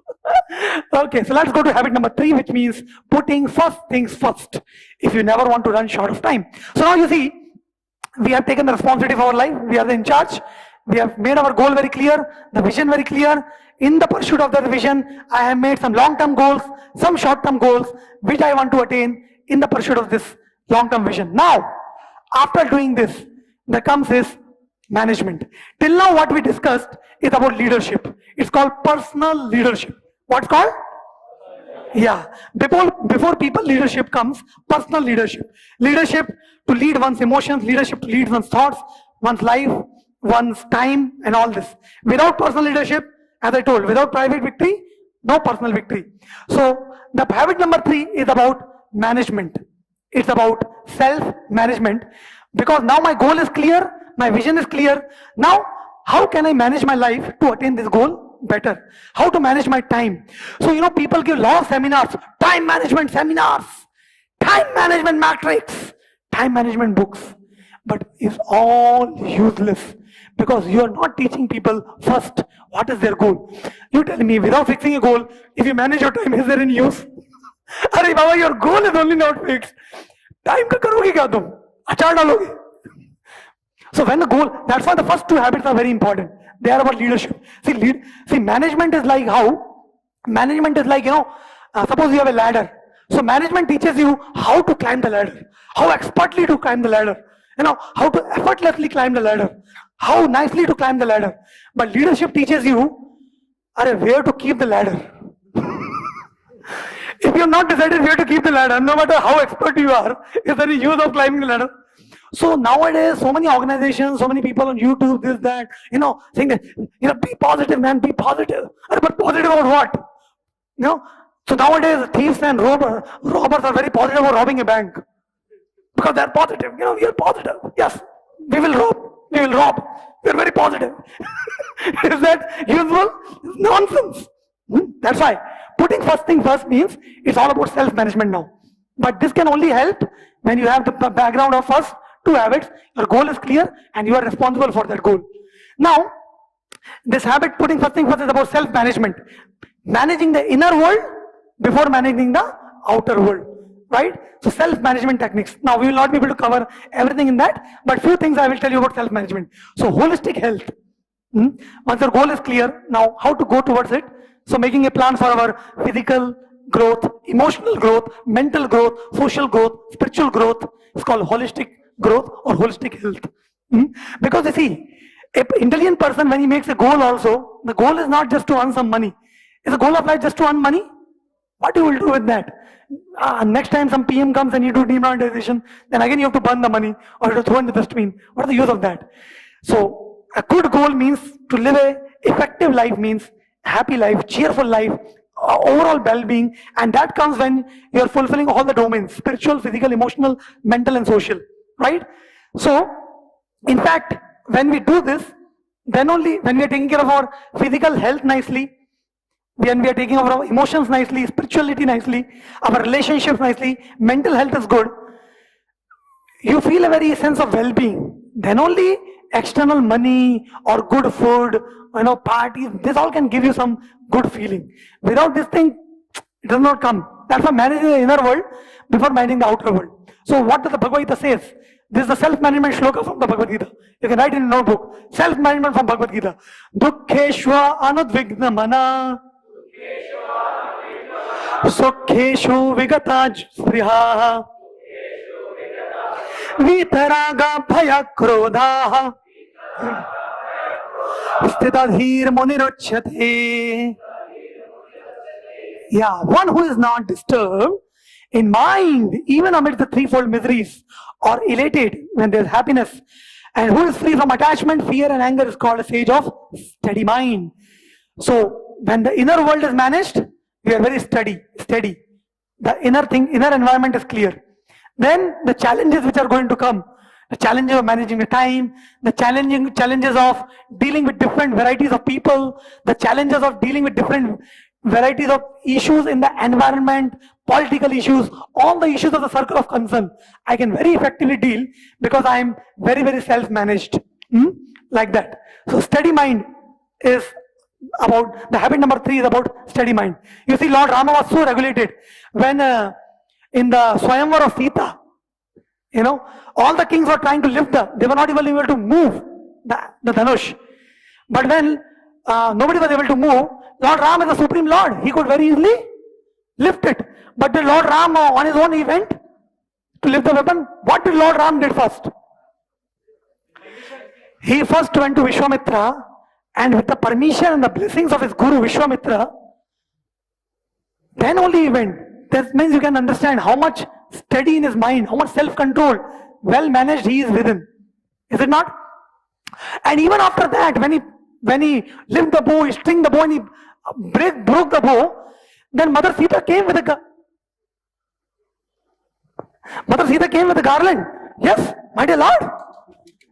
Okay, so let's go to habit number 3, which means putting first things first if you never want to run short of time. So now you see, we have taken the responsibility of our life. We are in charge. We have made our goal very clear, the vision very clear. In the pursuit of that vision, I have made some long-term goals, some short-term goals, which I want to attain in the pursuit of this long-term vision. Now, after doing this, there comes this management. Till now, what we discussed is about leadership. It's called personal leadership. What's called? Yeah. Before people leadership comes personal leadership. Leadership to lead one's emotions, leadership to lead one's thoughts, one's life, one's time, and all this. Without personal leadership, as I told, without private victory, no personal victory. So the habit number 3 is about management. It's about self-management. Because now my goal is clear, my vision is clear. Now, how can I manage my life to attain this goal better? How to manage my time? So, people give a lot of seminars, time management seminars, time management matrix, time management books. But it's all useless because you are not teaching people first what is their goal. You tell me, without fixing a goal, if you manage your time, is there any use? Arey Baba, your goal is only not fixed. Time ka karoge kya tum? Achar daloge. So when the goal, that's why the first 2 habits are very important. They are about leadership. See, management is like how? Management is like, suppose you have a ladder. So management teaches you how to climb the ladder, how expertly to climb the ladder, how to effortlessly climb the ladder, how nicely to climb the ladder. But leadership teaches you where to keep the ladder. If you have not decided where to keep the ladder, no matter how expert you are, is there any use of climbing the ladder? So nowadays, so many organizations, so many people on YouTube, this, that, saying that, be positive, man, be positive. But positive about what? So nowadays, thieves and robbers are very positive about robbing a bank. Because they're positive. We are positive. Yes, we will rob. We will rob. We are very positive. Is that useful? It's nonsense. That's why putting first thing first means it's all about self-management now. But this can only help when you have the background of first 2 habits, your goal is clear and you are responsible for that goal. Now, this habit, putting first thing first, is about self-management. Managing the inner world before managing the outer world. right? So self-management techniques. Now we will not be able to cover everything in that, but few things I will tell you about self-management. So holistic health. Once your goal is clear, now how to go towards it. So making a plan for our physical growth, emotional growth, mental growth, social growth, spiritual growth is called holistic growth or holistic health. Because you see, an intelligent person, when he makes a goal also, the goal is not just to earn some money. Is the goal of life just to earn money? What you will do with that? Next time some PM comes and you do demonetization, then again you have to burn the money or you have to throw in the dustbin. What is the use of that? So a good goal means to live a effective life, means happy life, cheerful life, overall well-being, and that comes when you are fulfilling all the domains: spiritual, physical, emotional, mental, and social. Right? So, in fact, when we do this, then only when we are taking care of our physical health nicely, when we are taking care of our emotions nicely, spirituality nicely, our relationships nicely, mental health is good, you feel a very sense of well-being. Then only external money or good food, parties, this all can give you some good feeling. Without this thing, it does not come. That's why managing the inner world before managing the outer world. So what does the Bhagavad Gita says? This is the self-management shloka from the Bhagavad Gita. You can write in a notebook. Self-management from Bhagavad Gita. Dukkheshva anudvigna mana. Sukheshu vigata spriha. Vitaraga bhaya krodha. Stitadhir muniruchyate. Yeah, one who is not disturbed in mind, even amid the threefold miseries, or elated when there is happiness, and who is free from attachment, fear, and anger is called a sage of steady mind. So, when the inner world is managed, we are very steady. The inner environment is clear. Then the challenges which are going to come, the challenges of managing the time, the challenges of dealing with different varieties of people, the challenges of dealing with different varieties of issues in the environment, political issues, all the issues of the circle of concern, I can very effectively deal because I am very, very self-managed. Like that. So steady mind is about, the habit number 3 is about steady mind. You see, Lord Rama was so regulated. When in the Swayamvar of Sita, all the kings were trying to lift they were not even able to move the Dhanush. But when nobody was able to move, Lord Ram is the Supreme Lord. He could very easily lift it. But the Lord Ram on his own, he went to lift the weapon. What did Lord Ram did first? He first went to Vishwamitra, and with the permission and the blessings of his Guru Vishwamitra, then only he went. That means you can understand how much steady in his mind, how much self-control, well managed he is within. Is it not? And even after that, when he lift the bow, he string the bow, and he broke the bow, then Mother Sita came with a garland. Yes, my dear Lord.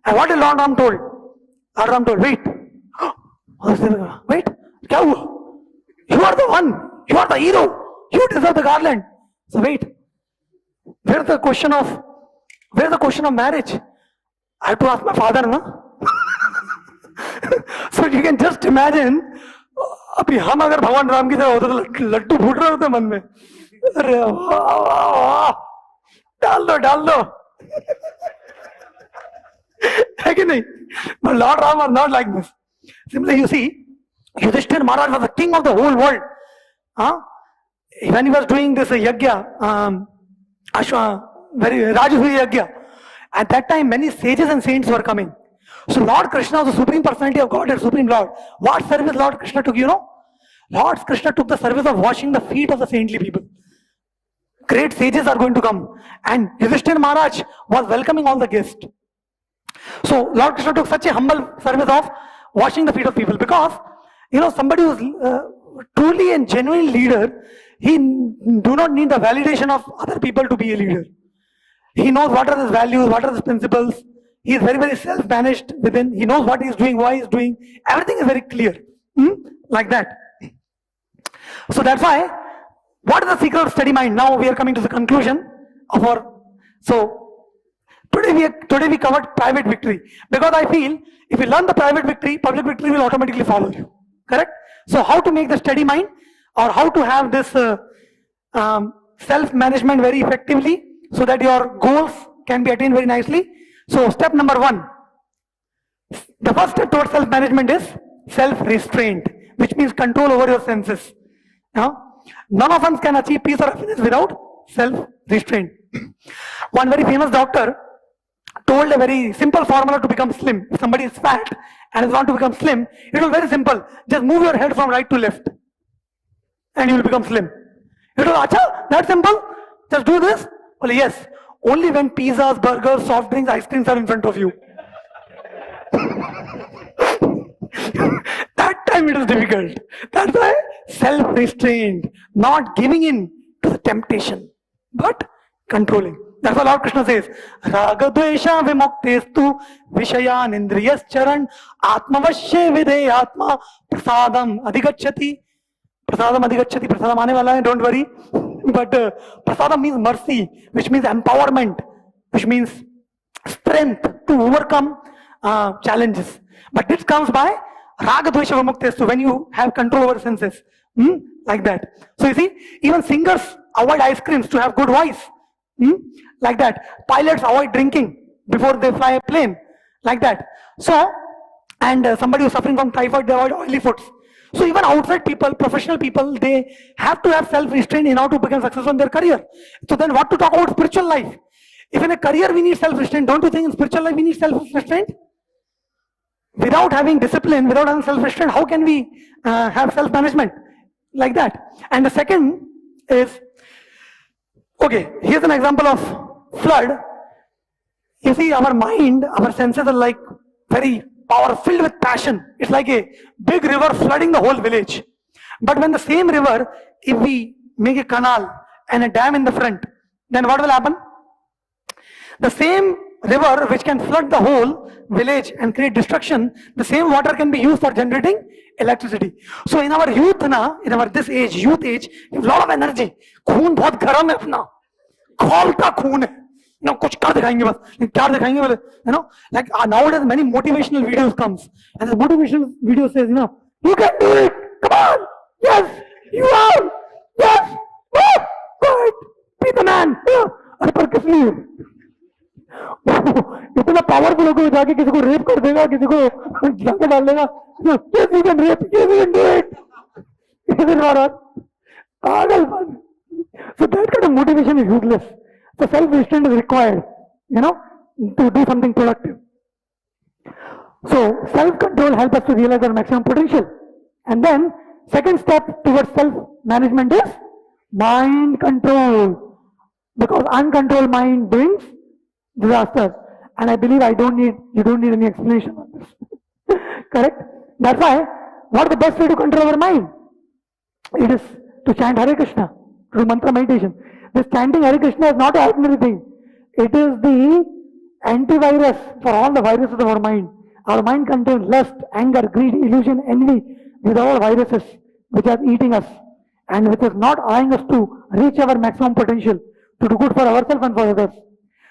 And what did Lord Ram told? Lord Ram told, wait. Wait, kya hua? You are the one. You are the hero. You deserve the garland. So wait. Where's the question of marriage? I have to ask my father, no? So you can just imagine, अभी हम अगर भगवान राम की तरह होते तो लड्डू फूट रहे होते मन में, अरे वाह, डाल दो है कि नहीं? But Lord Ram was not like this. Simply, you see, Yudhishthira Maharaj was the king of the whole world. When he was doing this yajna, Rajasuya yajna, at that time many sages and saints were coming. So Lord Krishna was the supreme personality of God and supreme Lord. What service Lord Krishna took, Lord Krishna took the service of washing the feet of the saintly people. Great sages are going to come. And Yudhishthira Maharaj was welcoming all the guests. So Lord Krishna took such a humble service of washing the feet of people, because somebody who's truly and genuine leader, he do not need the validation of other people to be a leader. He knows what are his values, what are his principles. He is very, very self-managed within. He knows what he is doing, why he is doing. Everything is very clear. Like that. So that's why, what is the secret of steady mind? Now we are coming to the conclusion of our. So today we covered private victory, because I feel if you learn the private victory, public victory will automatically follow you. Correct? So how to make the steady mind, or how to have this self-management very effectively so that your goals can be attained very nicely. So step number 1, the first step towards self-management is self-restraint, which means control over your senses. None of us can achieve peace or happiness without self-restraint. One very famous doctor told a very simple formula to become slim. If somebody is fat and wants to become slim, it was very simple. Just move your head from right to left and you will become slim. It was, acha, that simple? Just do this? Well, yes. Only when pizzas, burgers, soft drinks, ice creams are in front of you. That time it is difficult. That's why self-restraint, not giving in to the temptation, but controlling. That's what Lord Krishna says. Raga dvesha vimuktestu vishayan indriyas charan atmavashye vide atma prasadam adhigacchati. Prasadam adhigacchati, prasadam aane wala hai, don't worry. But prasadam means mercy, which means empowerment, which means strength to overcome challenges. But this comes by raga dvesha vimuktestu, when you have control over senses. Like that. So you see, even singers avoid ice creams to have good voice. Like that. Pilots avoid drinking before they fly a plane. Like that. So, and somebody who's suffering from typhoid, they avoid oily foods. So even outside people, professional people, they have to have self-restraint in order to become successful in their career. So then what to talk about spiritual life? If in a career we need self-restraint, don't you think in spiritual life we need self-restraint? Without having discipline, without having self-restraint, how can we have self-management? Like that. And the second is, okay, here's an example of flood. You see, our mind, our senses are like very power, filled with passion. It's like a big river flooding the whole village. But when the same river, if we make a canal and a dam in the front, then what will happen? The same river which can flood the whole village and create destruction, the same water can be used for generating electricity. So in our youth, in our this age, youth age, we have a lot of energy. खून बहुत गर्म है अपना, खौलता खून है. कुछ कर दिखाएंगे बस, क्या दिखाएंगे बोले, like nowadays many motivational videos comes, and the motivational video says, you can do it, come on, yes, you are, yes, oh, good, be the man. अरे पर किस लिए? इतना पावरफुल होकर जाके किसी को रेप कर देगा, किसी को जाके डाल देगा. Yes, you can rape, yes, you can do it. Isn't it पागल. So that kind of motivation is useless. So self-restraint is required, to do something productive. So self-control helps us to realize our maximum potential. And then second step towards self-management is mind control. Because uncontrolled mind brings disaster. And I believe you don't need any explanation on this. Correct? That's why, what is the best way to control our mind? It is to chant Hare Krishna, to do mantra meditation. This chanting Hare Krishna is not an ordinary thing. It is the antivirus for all the viruses of our mind. Our mind contains lust, anger, greed, illusion, envy. These are all viruses which are eating us and which is not allowing us to reach our maximum potential, to do good for ourselves and for others.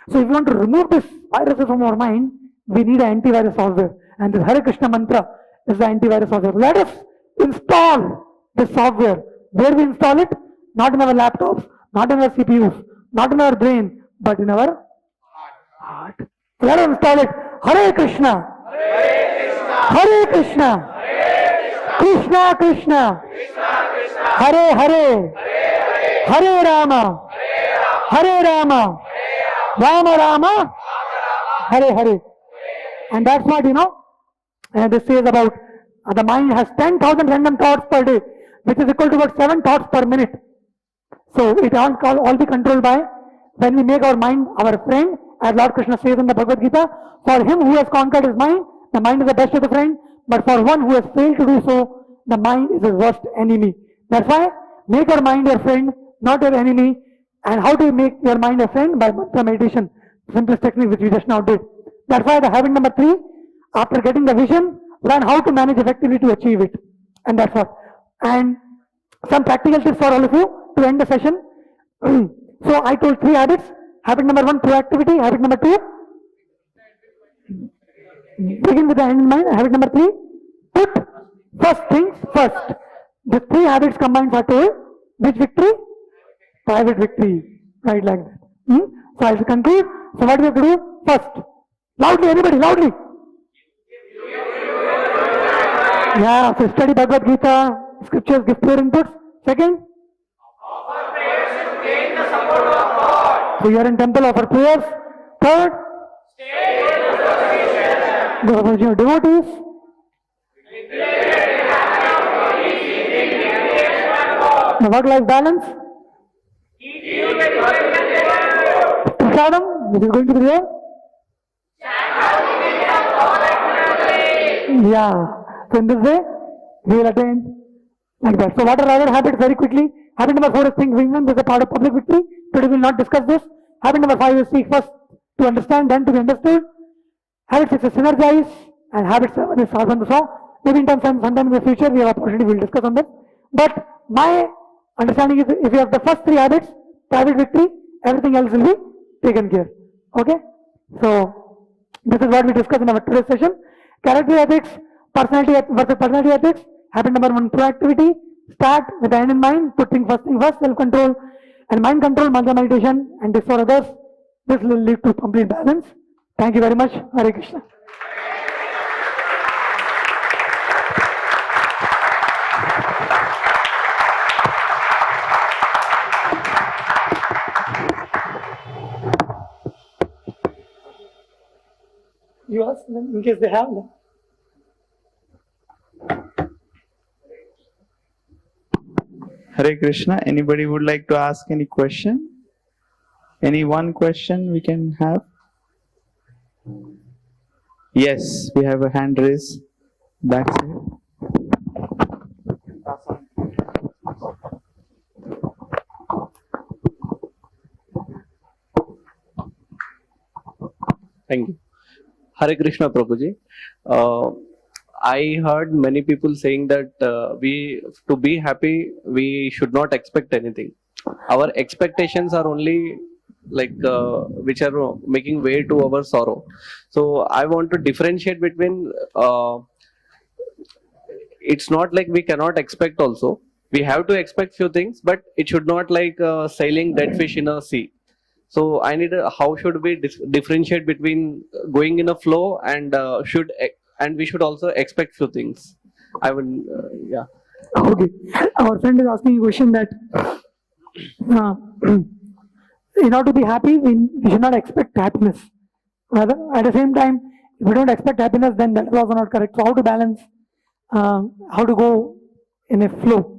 So if we want to remove these viruses from our mind, we need an antivirus software. And this Hare Krishna mantra is the antivirus software. Let us install this software. Where we install it? Not in our laptops, not in our CPUs, not in our brain, but in our heart. So let us install it. Hare Krishna. Hare Krishna. Krishna Krishna. Hare Hare. Hare Rama. Hare Rama. Rama Rama. Hare Hare. And that's what, this says about the mind has 10,000 random thoughts per day, which is equal to about 7 thoughts per minute. So it all be controlled by when we make our mind our friend, as Lord Krishna says in the Bhagavad Gita. For him who has conquered his mind, the mind is the best of the friend. But for one who has failed to do so, the mind is his worst enemy. That's why make your mind your friend, not your enemy. And how do you make your mind a friend? By mantra meditation, simplest technique which we just now did. That's why the habit number 3, after getting the vision, learn how to manage effectively to achieve it. And that's what. And some practical tips for all of you to end the session. So I told 3 habits. Habit number 1, proactivity. Habit number 2, begin with the end in mind. Habit number 3, put first things first. The 3 habits combined are told. Which victory? private victory, right, like that. So I will conclude. So what we have to do? First, loudly, everybody, loudly. Yeah, so study Bhagavad Gita, scriptures, give prayer inputs. Second, so you are in temple, offer prayers. Third, go for your devotees. The work-life balance. Prasadam, which is going to be there. Yeah. So in this way, we will attain like that. So what are other habits very quickly? Habit number 4 is think win-win. This is a part of public victory. Today we will not discuss this. Habit number 5 is seek first to understand, then to be understood. Habit 6 is synergize. And habit 7 is solve and solve. Maybe in sometime in the future we have opportunity, we will discuss on that. But my understanding is if you have the first 3 habits, private victory, everything else will be taken care. Okay? So this is what we discussed in our today's session. Character ethics, personality versus personality ethics. Habit number 1, proactivity. Start with the end in mind, put things first, self-control and mind control, mantra meditation and this for others. This will lead to complete balance. Thank you very much. Hare Krishna. You ask them in case they have them. Hare Krishna. Anybody would like to ask any question? Any one question we can have? Yes, we have a hand raised. That's it. Thank you. Hare Krishna Prabhuji. I heard many people saying that to be happy, we should not expect anything. Our expectations are only like which are making way to our sorrow. So I want to differentiate between it's not like we cannot expect also. We have to expect few things, but it should not like sailing dead fish in a sea. So I need how should we differentiate between going in a flow and we should also expect few things. I will yeah. Okay. Our friend is asking a question that in order to be happy, we should not expect happiness. Rather, at the same time, if we don't expect happiness, then that is also not correct. So how to balance, how to go in a flow.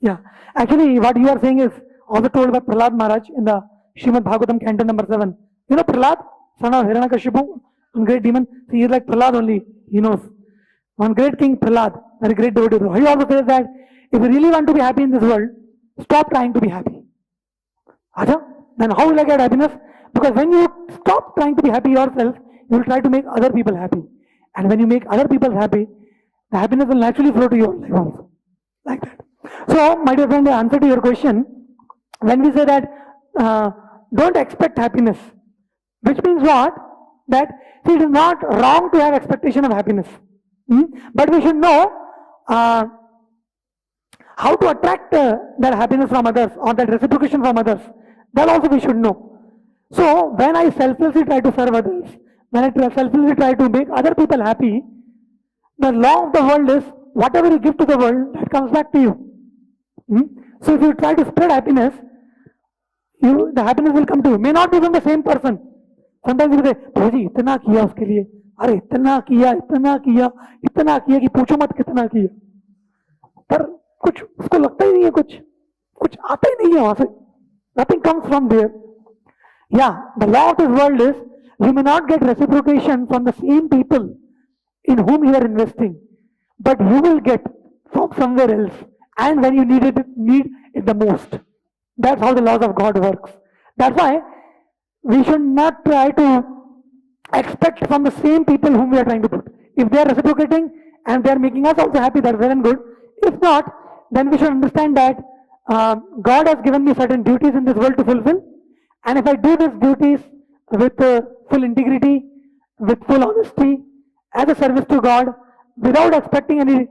Yeah. Actually, what you are saying is also told by Prahlad Maharaj in the Srimad Bhagavatam canto number 7. You know Prahlad, son of Hiranyakashipu, one great demon. So he is like Prahlad only. He knows. One great king, Prahlad, very great devotee. He also says that if you really want to be happy in this world, stop trying to be happy. Acha? Then how will I get happiness? Because when you stop trying to be happy yourself, you will try to make other people happy. And when you make other people happy, the happiness will naturally flow to your life also. Like that. So, my dear friend, the answer to your question, when we say that don't expect happiness, which means what? That see, it is not wrong to have expectation of happiness. But we should know how to attract that happiness from others or that reciprocation from others. That also we should know. So when I selflessly try to serve others, when I selflessly try to make other people happy, the law of the world is whatever you give to the world, that comes back to you. So if you try to spread happiness, the happiness will come to you. May not be from the same person. Sometimes you say, "Bhaji, इतना किया उसके लिए, अरे इतना किया कि पूछो मत कितना किया." पर कुछ उसको लगता ही नहीं है, कुछ आता ही नहीं है वहां से. Nothing comes from there. Yeah, the law of this world is you may not get reciprocation from the same people in whom you are investing, but you will get from somewhere else, and when you need it the most. That's how the laws of God works. That's why we should not try to expect from the same people whom we are trying to put. If they are reciprocating and they are making us also happy, that's well and good. If not, then we should understand that God has given me certain duties in this world to fulfill, and if I do these duties with full integrity, with full honesty, as a service to God, without expecting any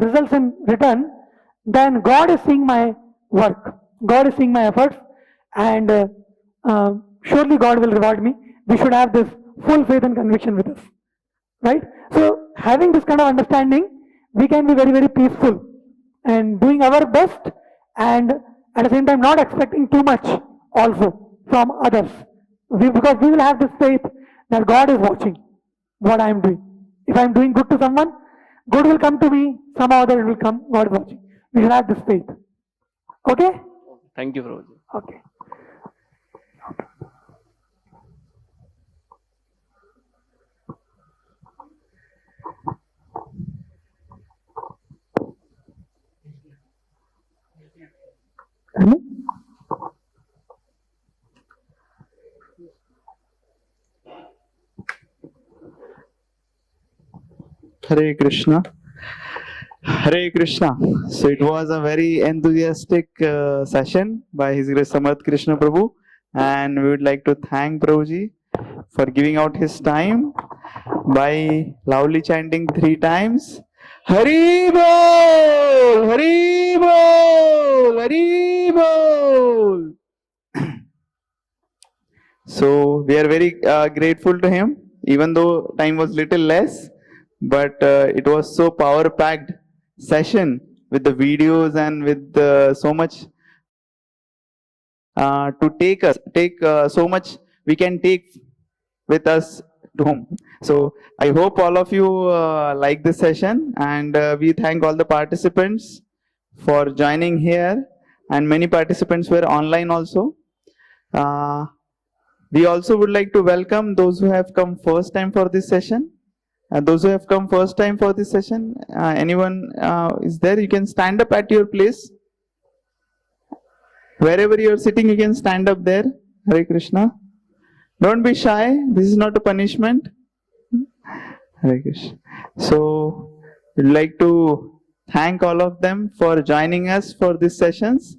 results in return, then God is seeing my work, God is seeing my efforts, and surely God will reward me. We should have this full faith and conviction with us, right? So having this kind of understanding, we can be very, very peaceful and doing our best, and at the same time not expecting too much also from others. Because we will have this faith that God is watching what I am doing. If I am doing good to someone, good will come to me, somehow other it will come, God is watching. We should have this faith. Okay? Thank you, Prabhuji. Okay. Hare Krishna. Hare Krishna. So it was a very enthusiastic session by His Grace Samarth Krishna Prabhu, and we would like to thank Prabhuji for giving out his time by loudly chanting 3 times. Hari Bol! Hari Bol! Hari Bol! So we are very grateful to him, even though time was little less, but it was so power packed session with the videos and with so much to take so much we can take with us to home. So I hope all of you like this session, and we thank all the participants for joining here, and many participants were online also. We also would like to welcome those who have come first time for this session. Those who have come first time for this session, anyone is there? You can stand up at your place. Wherever you are sitting, you can stand up there. Hare Krishna. Don't be shy. This is not a punishment. Hare Krishna. So, we'd like to thank all of them for joining us for these sessions.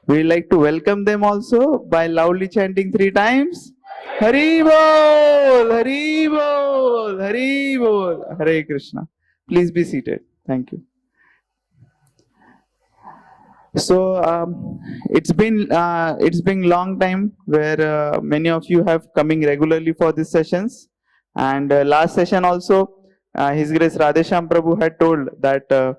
We'd like to welcome them also by loudly chanting 3 times. Hari Bol! Hari Bol! Hari Bol! Hare Krishna. Please be seated. Thank you. So it's been long time where many of you have coming regularly for these sessions, and last session also His Grace Radhesham Prabhu had told that